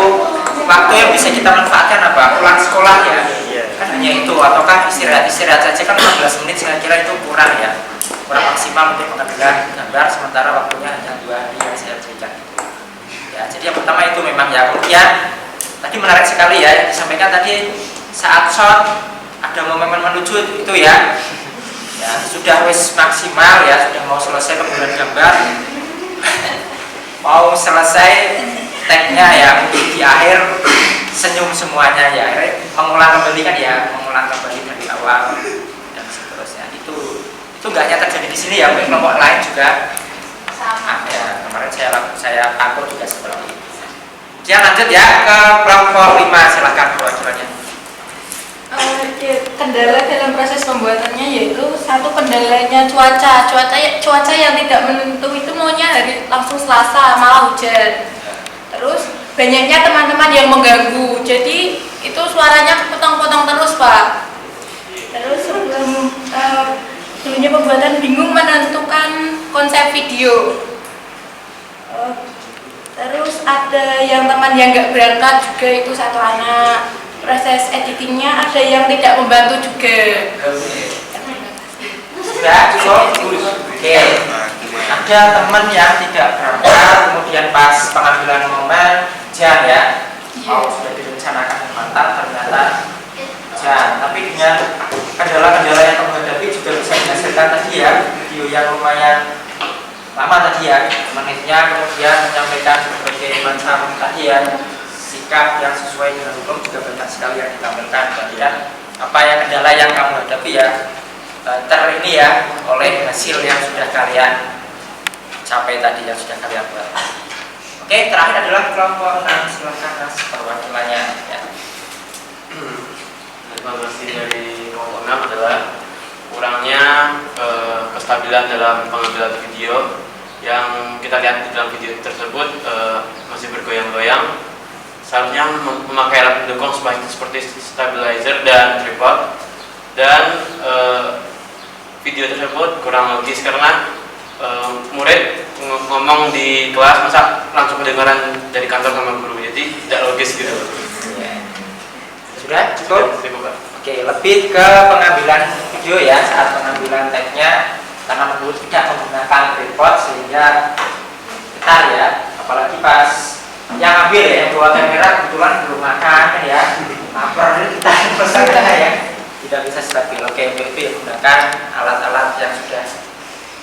A: waktu yang bisa kita manfaatkan apa? Pulang sekolah ya. Kan hanya itu, ataukah istirahat saja kan 15 menit saya kira itu kurang ya. Kurang maksimal untuk pengambilan gambar, sementara waktunya hanya 2 hari yang saya berikan itu. Ya, jadi yang pertama itu memang ya. Kemudian tadi menarik sekali ya yang disampaikan tadi saat shot ada momen menuju itu ya. Ya, sudah wis maksimal ya, sudah mau selesai pembuatan gambar. Mau selesai tag-nya ya, di akhir senyum semuanya ya. Akhirnya mengulang kembali kan ya, mengulang kembali dari awal dan seterusnya. Itu nggak hanya terjadi di sini ya, mungkin kelompok lain juga sama ya. Kemarin saya pantau juga seperti itu. Kemudian lanjut ya ke kelompok 5, silakan perwakilannya.
I: Kendala dalam proses pembuatannya yaitu satu, kendalanya cuaca yang tidak menentu, itu maunya hari langsung Selasa malah hujan. Terus banyaknya teman-teman yang mengganggu, jadi itu suaranya potong-potong terus Pak. Terus sebelumnya pembuatan bingung menentukan konsep video. Terus ada yang teman yang nggak berangkat juga, itu satu anak. Proses editingnya ada yang tidak membantu juga.
A: Sudah cukup. Oke. Ada teman yang tidak berangkat, kemudian pas pengambilan momen hujan ya. Sudah direncanakan dengan matang, ternyata hujan. Tapi dengan kendala-kendala yang kamu hadapi juga bisa menghasilkan tadi ya video yang lumayan lama tadi ya, menitnya, kemudian menyampaikan berbagai macam tadi ya sikap yang sesuai dengan hukum juga banyak sekali yang ditampilkan. Kemudian apa yang kendala yang kamu hadapi ya ini ya oleh hasil yang sudah kalian capai tadi, yang sudah kalian buat. Oke, terakhir adalah kelompok 6, silakan Mas perwakilannya ya.
H: Evaluasi dari kelompok 6 adalah kurangnya kestabilan dalam pengambilan video. Yang kita lihat di dalam video tersebut masih bergoyang-goyang. Seharusnya memakai alat pendukung seperti stabilizer dan tripod, dan video tersebut kurang logis karena murid ngomong di kelas masa langsung kedengaran dari kantor sama guru, jadi tidak logis gitu.
A: Sudah cukup?
H: Cukup, Pak.
A: Oke, lebih ke pengambilan video ya, saat pengambilan tag-nya karena guru tidak menggunakan tripod sehingga getar ya, apalagi pas yang ambil ya, yang bawa kamera kebetulan belum makan ya, lapar kita pesannya ya, tidak bisa stabil. Oke, untuk itu ya gunakan alat-alat yang sudah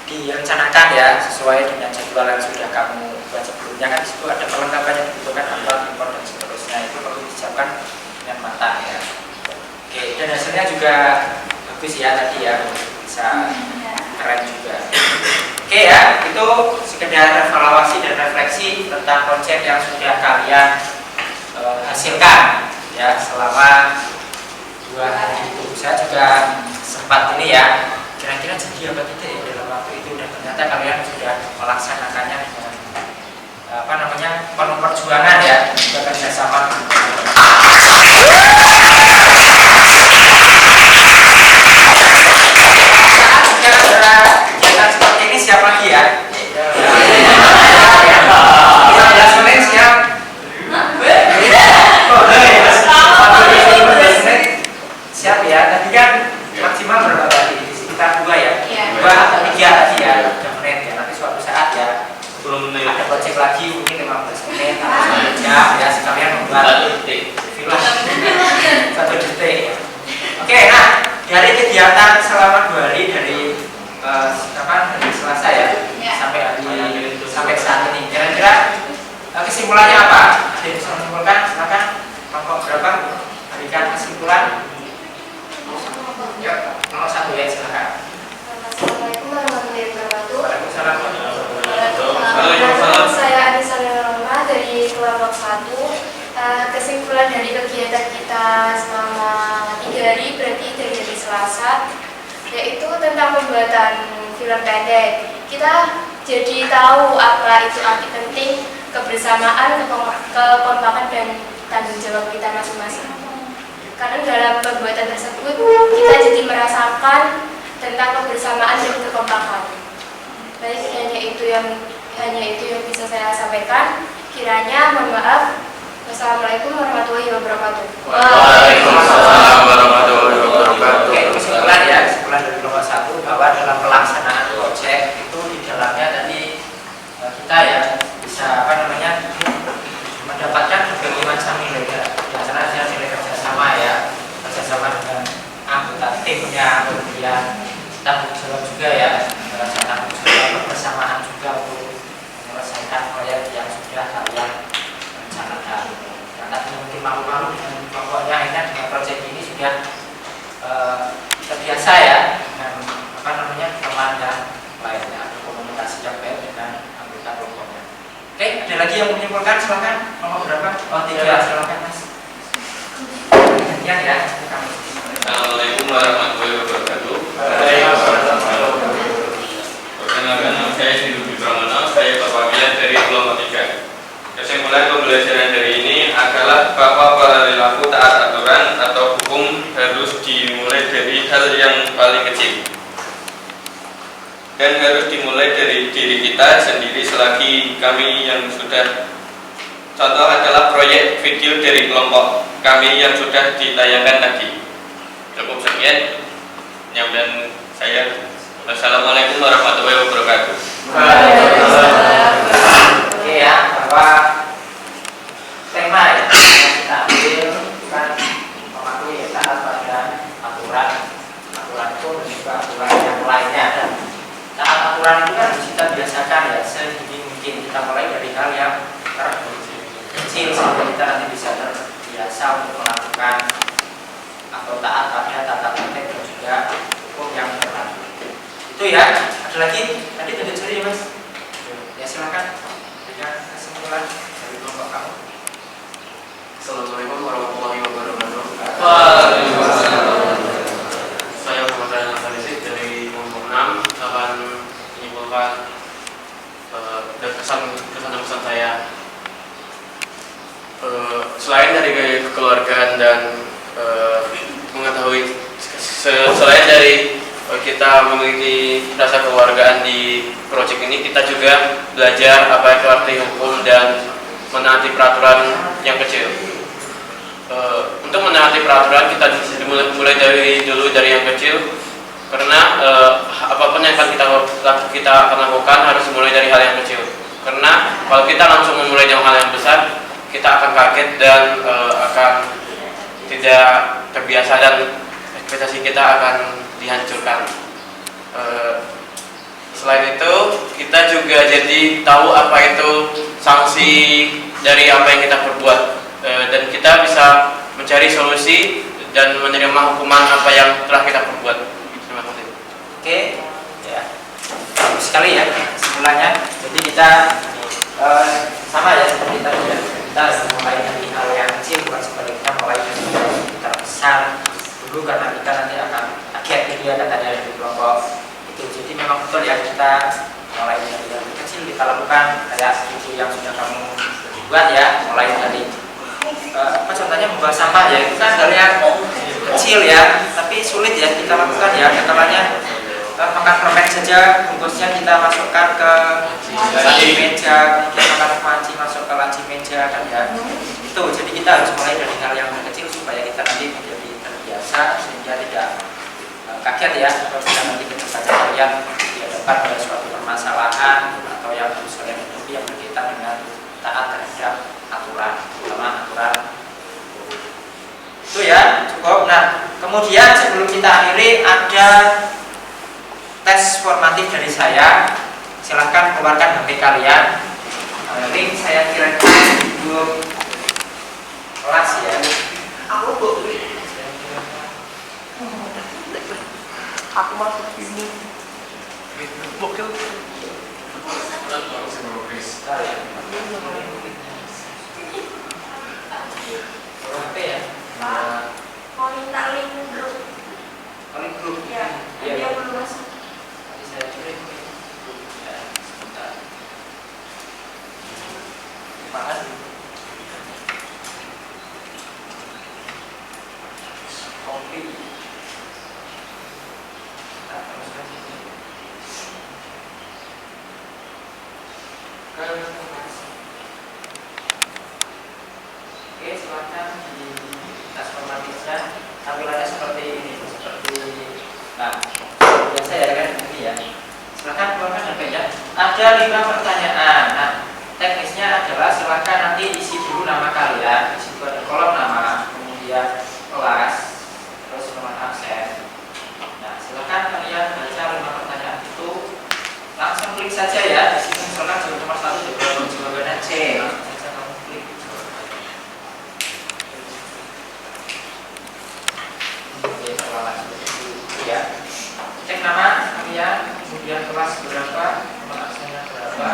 A: direncanakan ya, sesuai dengan jadwal yang sudah kamu buat sebelumnya. Kan di situ ada perlengkapan yang dibutuhkan, alat impor dan seterusnya, itu perlu disiapkan dengan matang ya. Oke, dan hasilnya juga bagus ya tadi ya, bisa keren juga. Oke ya, itu sekedar evaluasi dan refleksi tentang proyek yang sudah kalian hasilkan ya selama 2 hari itu. Saya juga sempat ini ya, kira-kira jadi apa tidak ya dalam waktu itu, dan ternyata kalian sudah melaksanakannya dengan penuh perjuangan ya, juga kerjasama. Kegiatan seperti ini siap lagi ya? 15 menit siap? Siap ya? Tadi kan maksimal berapa tadi? Sekitar 2 ya? 2 atau 3 tadi ya? 3 menit ya? Nanti suatu saat ya ada project lagi mungkin 15 menit atau 1 jam ya, sekalian membuat film 1 detik. Oke, nah dari kegiatan selama 2 hari dari hari Selasa ya, sampai saat ini, kira-kira kesimpulannya apa? Ada yang bisa menyimpulkan? Silakan kelompok berapa berikan kesimpulan. Yuk, nomor 1 ya, silakan.
C: Assalamualaikum warahmatullahi wabarakatuh.
A: Waalaikumsalam.
C: Saya Anissa Leloma dari kelompok 1. Kesimpulan dari kegiatan kita selama 3 hari, berarti dari hari Selasa, yaitu tentang pembuatan film pendek. Kita jadi tahu apa itu arti penting kebersamaan, kekompakan dan tanggung jawab kita masing-masing. Karena dalam pembuatan tersebut kita jadi merasakan tentang kebersamaan dan kekompakan. Baik, hanya itu yang bisa saya sampaikan. Kiranya mohon maaf. Wassalamualaikum warahmatullahi wabarakatuh.
H: Waalaikumsalam warahmatullahi wabarakatuh.
A: Oke, kesimpulan ya, kesimpulan dari nomor 1 bahwa dalam pelaksanaan proyek itu di dalamnya tadi kita ya bisa mendapatkan berbagai macam nilai ya. Di antaranya nilai kerjasama ya, kerjasama dengan anggota timnya, kemudian tanggung jawab juga ya, merasa tanggung jawab kebersamaan juga untuk menyelesaikan proyek yang sudah kalian rencanakan. Yang tadi mungkin malu-malu dengan kelompoknya, akhirnya dengan proyek ini sudah terbiasa ya dengan teman dan lainnya, atau komunikasi yang baik dengan anggota kelompoknya. Oke, ada lagi yang menyimpulkan? Silakan. Nomor berapa? Oh, 3. Silakan Mas. Gantian ya.
J: Assalamualaikum warahmatullahi wabarakatuh. Perkenalkan, nama saya Sindu Pramono, saya perwakilan dari kelompok 3. Kesimpulan pembelajaran hari ini adalah bahwa perilaku taat aturan atau hukum harus dimulai dari hal yang paling kecil dan harus dimulai dari diri kita sendiri. Selagi kami yang sudah, contoh adalah proyek video dari kelompok kami yang sudah ditayangkan tadi. Cukup sekian dan saya. Wassalamualaikum warahmatullahi wabarakatuh.
A: Oke ya, bahwa tema ya yang kita ambil bukan mematuhi taat pada aturan itu dan juga aturan yang lainnya. Dan taat aturan itu kan kita biasakan ya sedini mungkin. Kita mulai dari hal yang kecil sampai kita nanti bisa terbiasa untuk melakukan atau taat pada tata tertib dan juga hukum yang berlaku. Itu ya. Ada lagi? Tadi tadi cari Mas. Ya silakan. Dengan kesimpulan dari kelompok kamu.
H: Assalamualaikum warahmatullahi wabarakatuh.
J: Waalaikumsalam.
H: Saya Muhammad Al-Farisik dari kelompok 6 akan menyimpulkan dan pesan saya. Selain dari kekeluargaan dan mengetahui, selain dari kita memiliki rasa kekeluargaan di proyek ini, kita juga belajar apa itu arti hukum dan menaati peraturan yang kecil. Untuk menaati peraturan kita mulai dari yang kecil, karena apapun yang akan kita akan lakukan harus mulai dari hal yang kecil. Karena kalau kita langsung memulai dari hal yang besar, kita akan kaget dan akan tidak terbiasa dan ekspektasi kita akan dihancurkan. Selain itu, kita juga jadi tahu apa itu sanksi dari apa yang kita perbuat, dan kita bisa mencari solusi dan menerima hukuman apa yang telah kita perbuat. Terima kasih.
A: Oke, ya, bagus sekali ya kesimpulannya. Jadi kita sama ya seperti tadi ya, kita harus mulai dari hal yang kecil, bukan seperti kita mulai dari kita besar dulu, karena kita nanti akan kaget gitu ya katanya dari kelompok itu. Jadi memang betul ya, kita mulai dari yang kecil kita lakukan kayak itu yang sudah kamu buat ya, mulai dari apa contohnya membuang sampah ya, itu kan hal yang kecil ya, tapi sulit ya kita lakukan ya. Contohnya makan permen saja, bungkusnya kita masukkan ke laci meja, kemudian makan panci masuk ke laci meja kan ya. Itu jadi kita harus mulai dari hal yang kecil supaya kita nanti menjadi terbiasa, sehingga tidak kaget ya apabila nanti kedepannya kalian dihadapkan pada suatu permasalahan atau yang harus kalian hadapi yang berkaitan dengan taat terhadap aturan, terutama aturan itu ya. Cukup. Nah, kemudian sebelum kita akhiri ada tes formatif dari saya. Silahkan keluarkan HP kalian. Link saya kirimkan di grup kelas ya. Aku masuk sini. Bokil. HP ya.
E: Mau minta link grup.
A: Link grup.
E: Ya, dia belum masuk.
A: Saya kirim. Ya, sebentar. Terima kasih. Kopi. Oke, silakan di tas formatifnya tampilannya seperti ini, nah biasa ya kan ini ya. Silakan keluarkan HP-nya. Ada 5 pertanyaan. Nah, teknisnya adalah silakan nanti isi dulu nama kalian. Di situ ada kolom nama, kemudian kelas, terus nomor absen. Nah, silakan kalian baca 5 pertanyaan itu, langsung klik saja ya. Di sini misalkan jawaban nomor 1 jawabannya C, langsung saja kamu klik. Oke, soalan itu ya. Cek nama kalian, kemudian kelas berapa, nomor absennya berapa,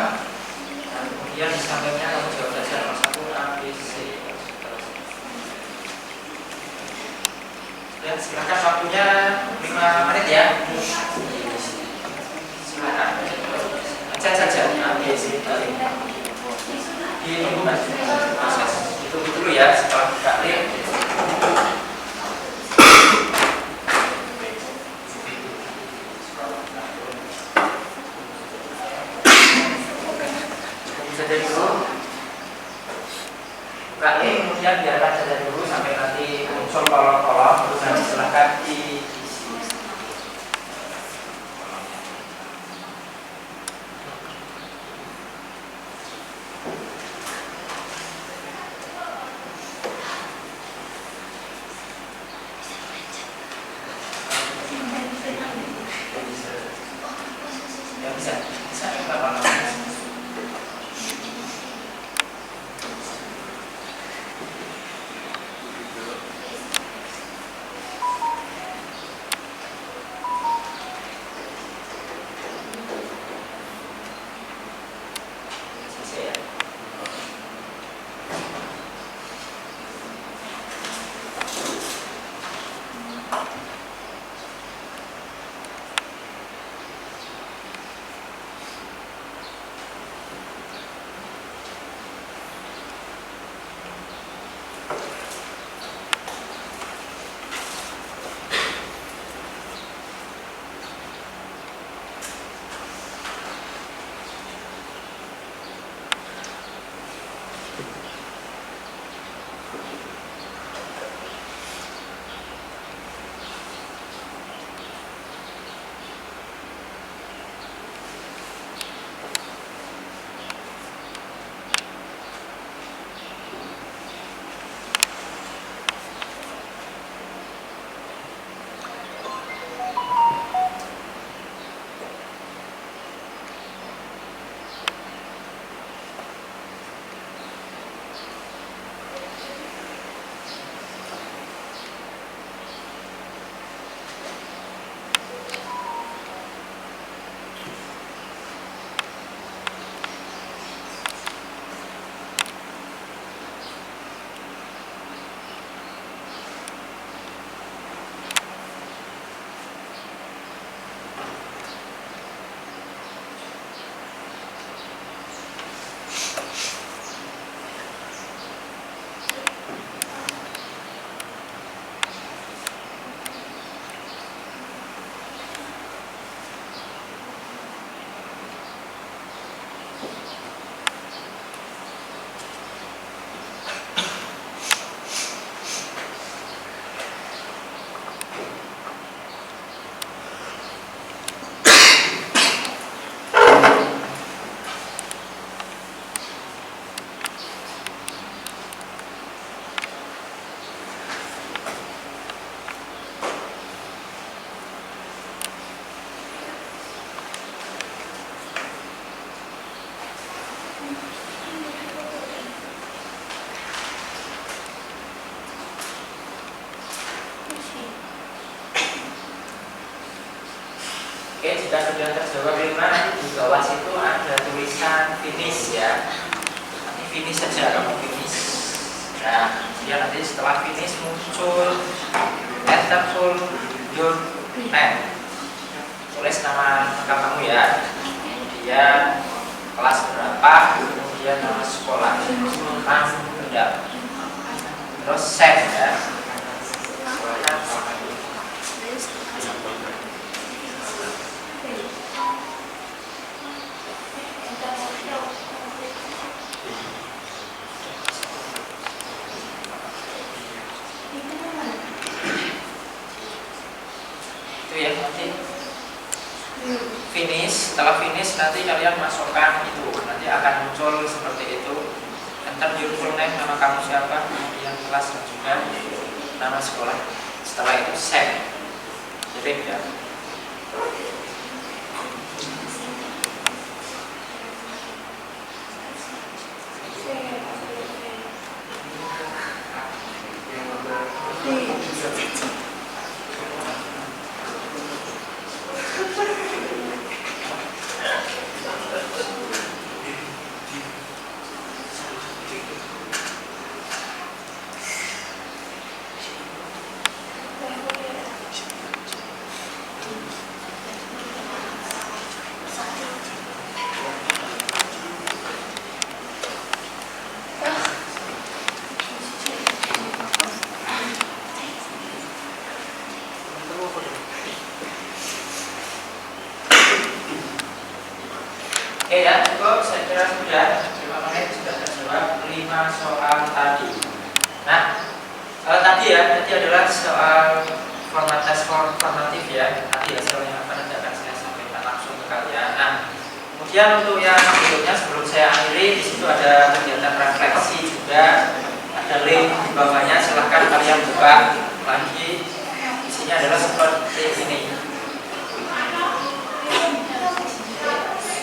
A: dan kemudian di sampingnya kamu jawab saja nomor 1 A, B, C. Dan silakan waktunya 5 menit ya. Silakan baca saja A, B, C. Ditunggu mas proses itu dulu ya. Setelah buka link saja dulu, buka link, kemudian biarkan saja dulu sampai nanti muncul kolom-kolom, terus nanti silahkan diisi. Ya bisa nggak apa-apa. Oke, jika sudah terjawab 5, nanti di bawah situ ada tulisan finish ya. Nanti finish saja, kamu finish. Nah, kemudian nanti setelah finish muncul enter full your name. Tulis nama kamu ya. Kemudian kelas berapa, kemudian nama sekolah, benda. Terus save ya. Itu ya, nanti finish. Setelah finish nanti kalian masukkan itu, nanti akan muncul seperti itu. Enter your full name, nama kamu siapa, kemudian kelas dan juga nama sekolah. Setelah itu save. Jadi ya. Oke ya, cukup. Saya kira sudah 5 menit sudah terjawab 5 soal tadi. Nah, tadi adalah soal formatif ya. Nanti hasilnya akan akan saya sampaikan langsung ke kalian. Nah, kemudian untuk yang berikutnya sebelum saya akhiri, di situ ada kegiatan refleksi juga. Ada link di bawahnya, silahkan kalian buka lagi. Isinya adalah seperti ini.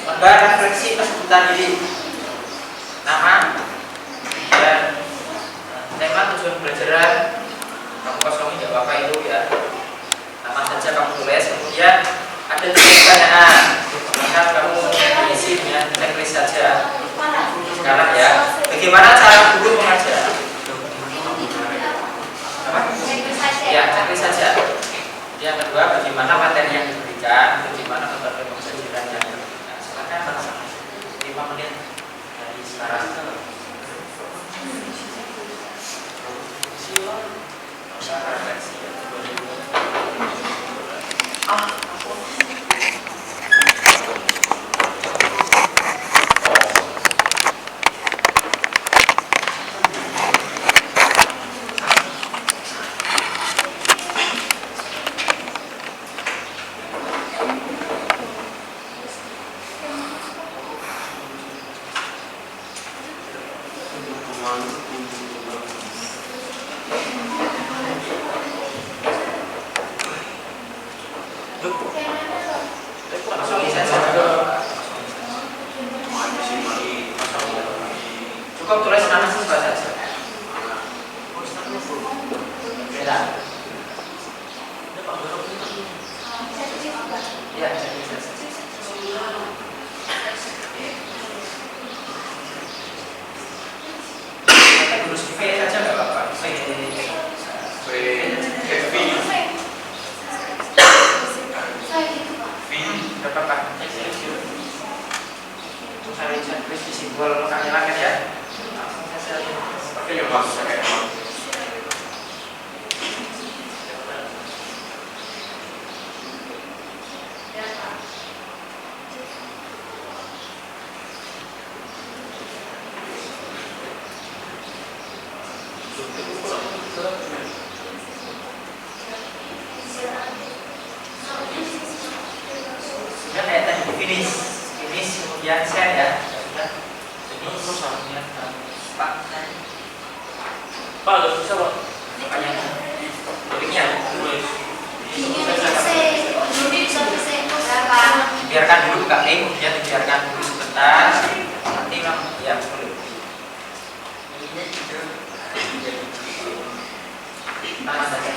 A: Lembar refleksi pensebutan diri, nama dan tema, tujuan pembelajaran. Kamu kosongin tidak apa-apa itu ya, nama saja kamu tulis. Kemudian ada pertanyaan, maka kamu isi dengan checklist saja. Sekarang ya, bagaimana cara guru mengajar? Apa? Ya, checklist saja. Yang kedua, bagaimana materi yang diberikan, bagaimana metode pembelajaran yang diberikan. 5 menit dari sekarang. Cukup tulis nama siswa saja. Beda. Ya, tulis V saja nggak apa-apa. V. Berapa Pak? Untuk saya checklist di simbol kami lakukan ya. Oke ya Mas, finish kemudian share ya. Kemudian Pak, udah bisa Pak? Linknya biarkan dulu buka link, kemudian dibiarkan dulu sebentar. Nanti ya boleh. Nama saja.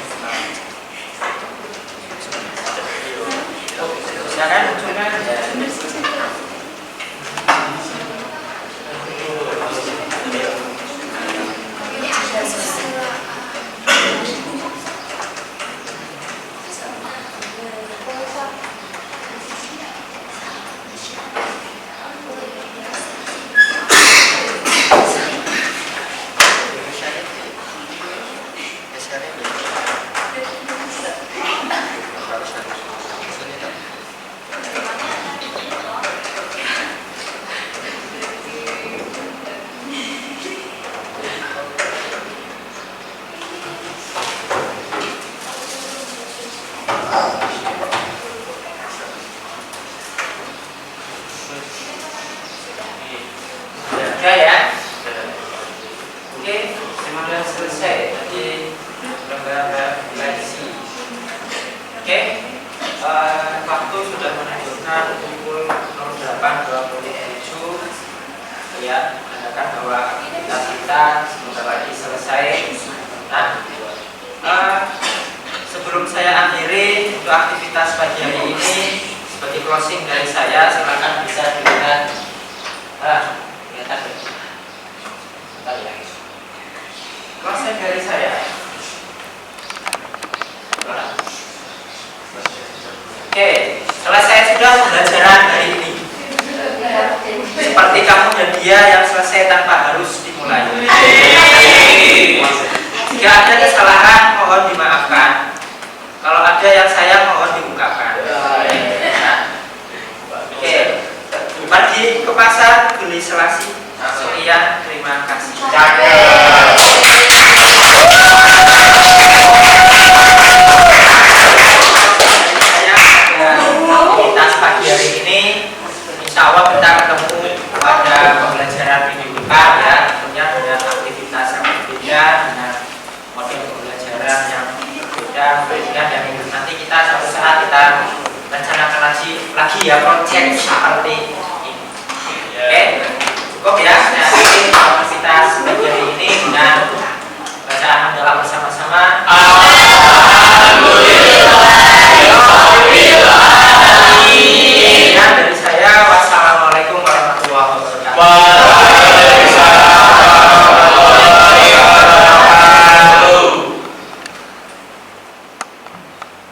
A: Silakan. kita sebentar lagi selesai. Nah, sebelum saya akhiri untuk aktivitas pagi hari ini, sebagai closing dari saya, silakan bisa dilihat. Kelihatan ya? Bentar ya. Closing dari saya. Oke, selesai sudah pembelajaran hari ini. Seperti kamu dan dia yang selesai tanpa harus dimulai. Jika ada kesalahan, mohon dimaafkan. Kalau ada yang saya mohon diungkapkan. Oke, pergi ke pasar beli selasi. Sekian, terima kasih. Aktivitas pagi hari ini, insya Allah kita ketemu pada pembelajaran minggu depan ya, tentunya dengan aktivitas yang berbeda, dengan model pembelajaran yang berbeda, dan nanti kita suatu saat kita rencanakan lagi ya proyek seperti ini. Oke, cukup ya. Nah, aktivitas pagi hari ini dengan bacaan hamdalah bersama-sama.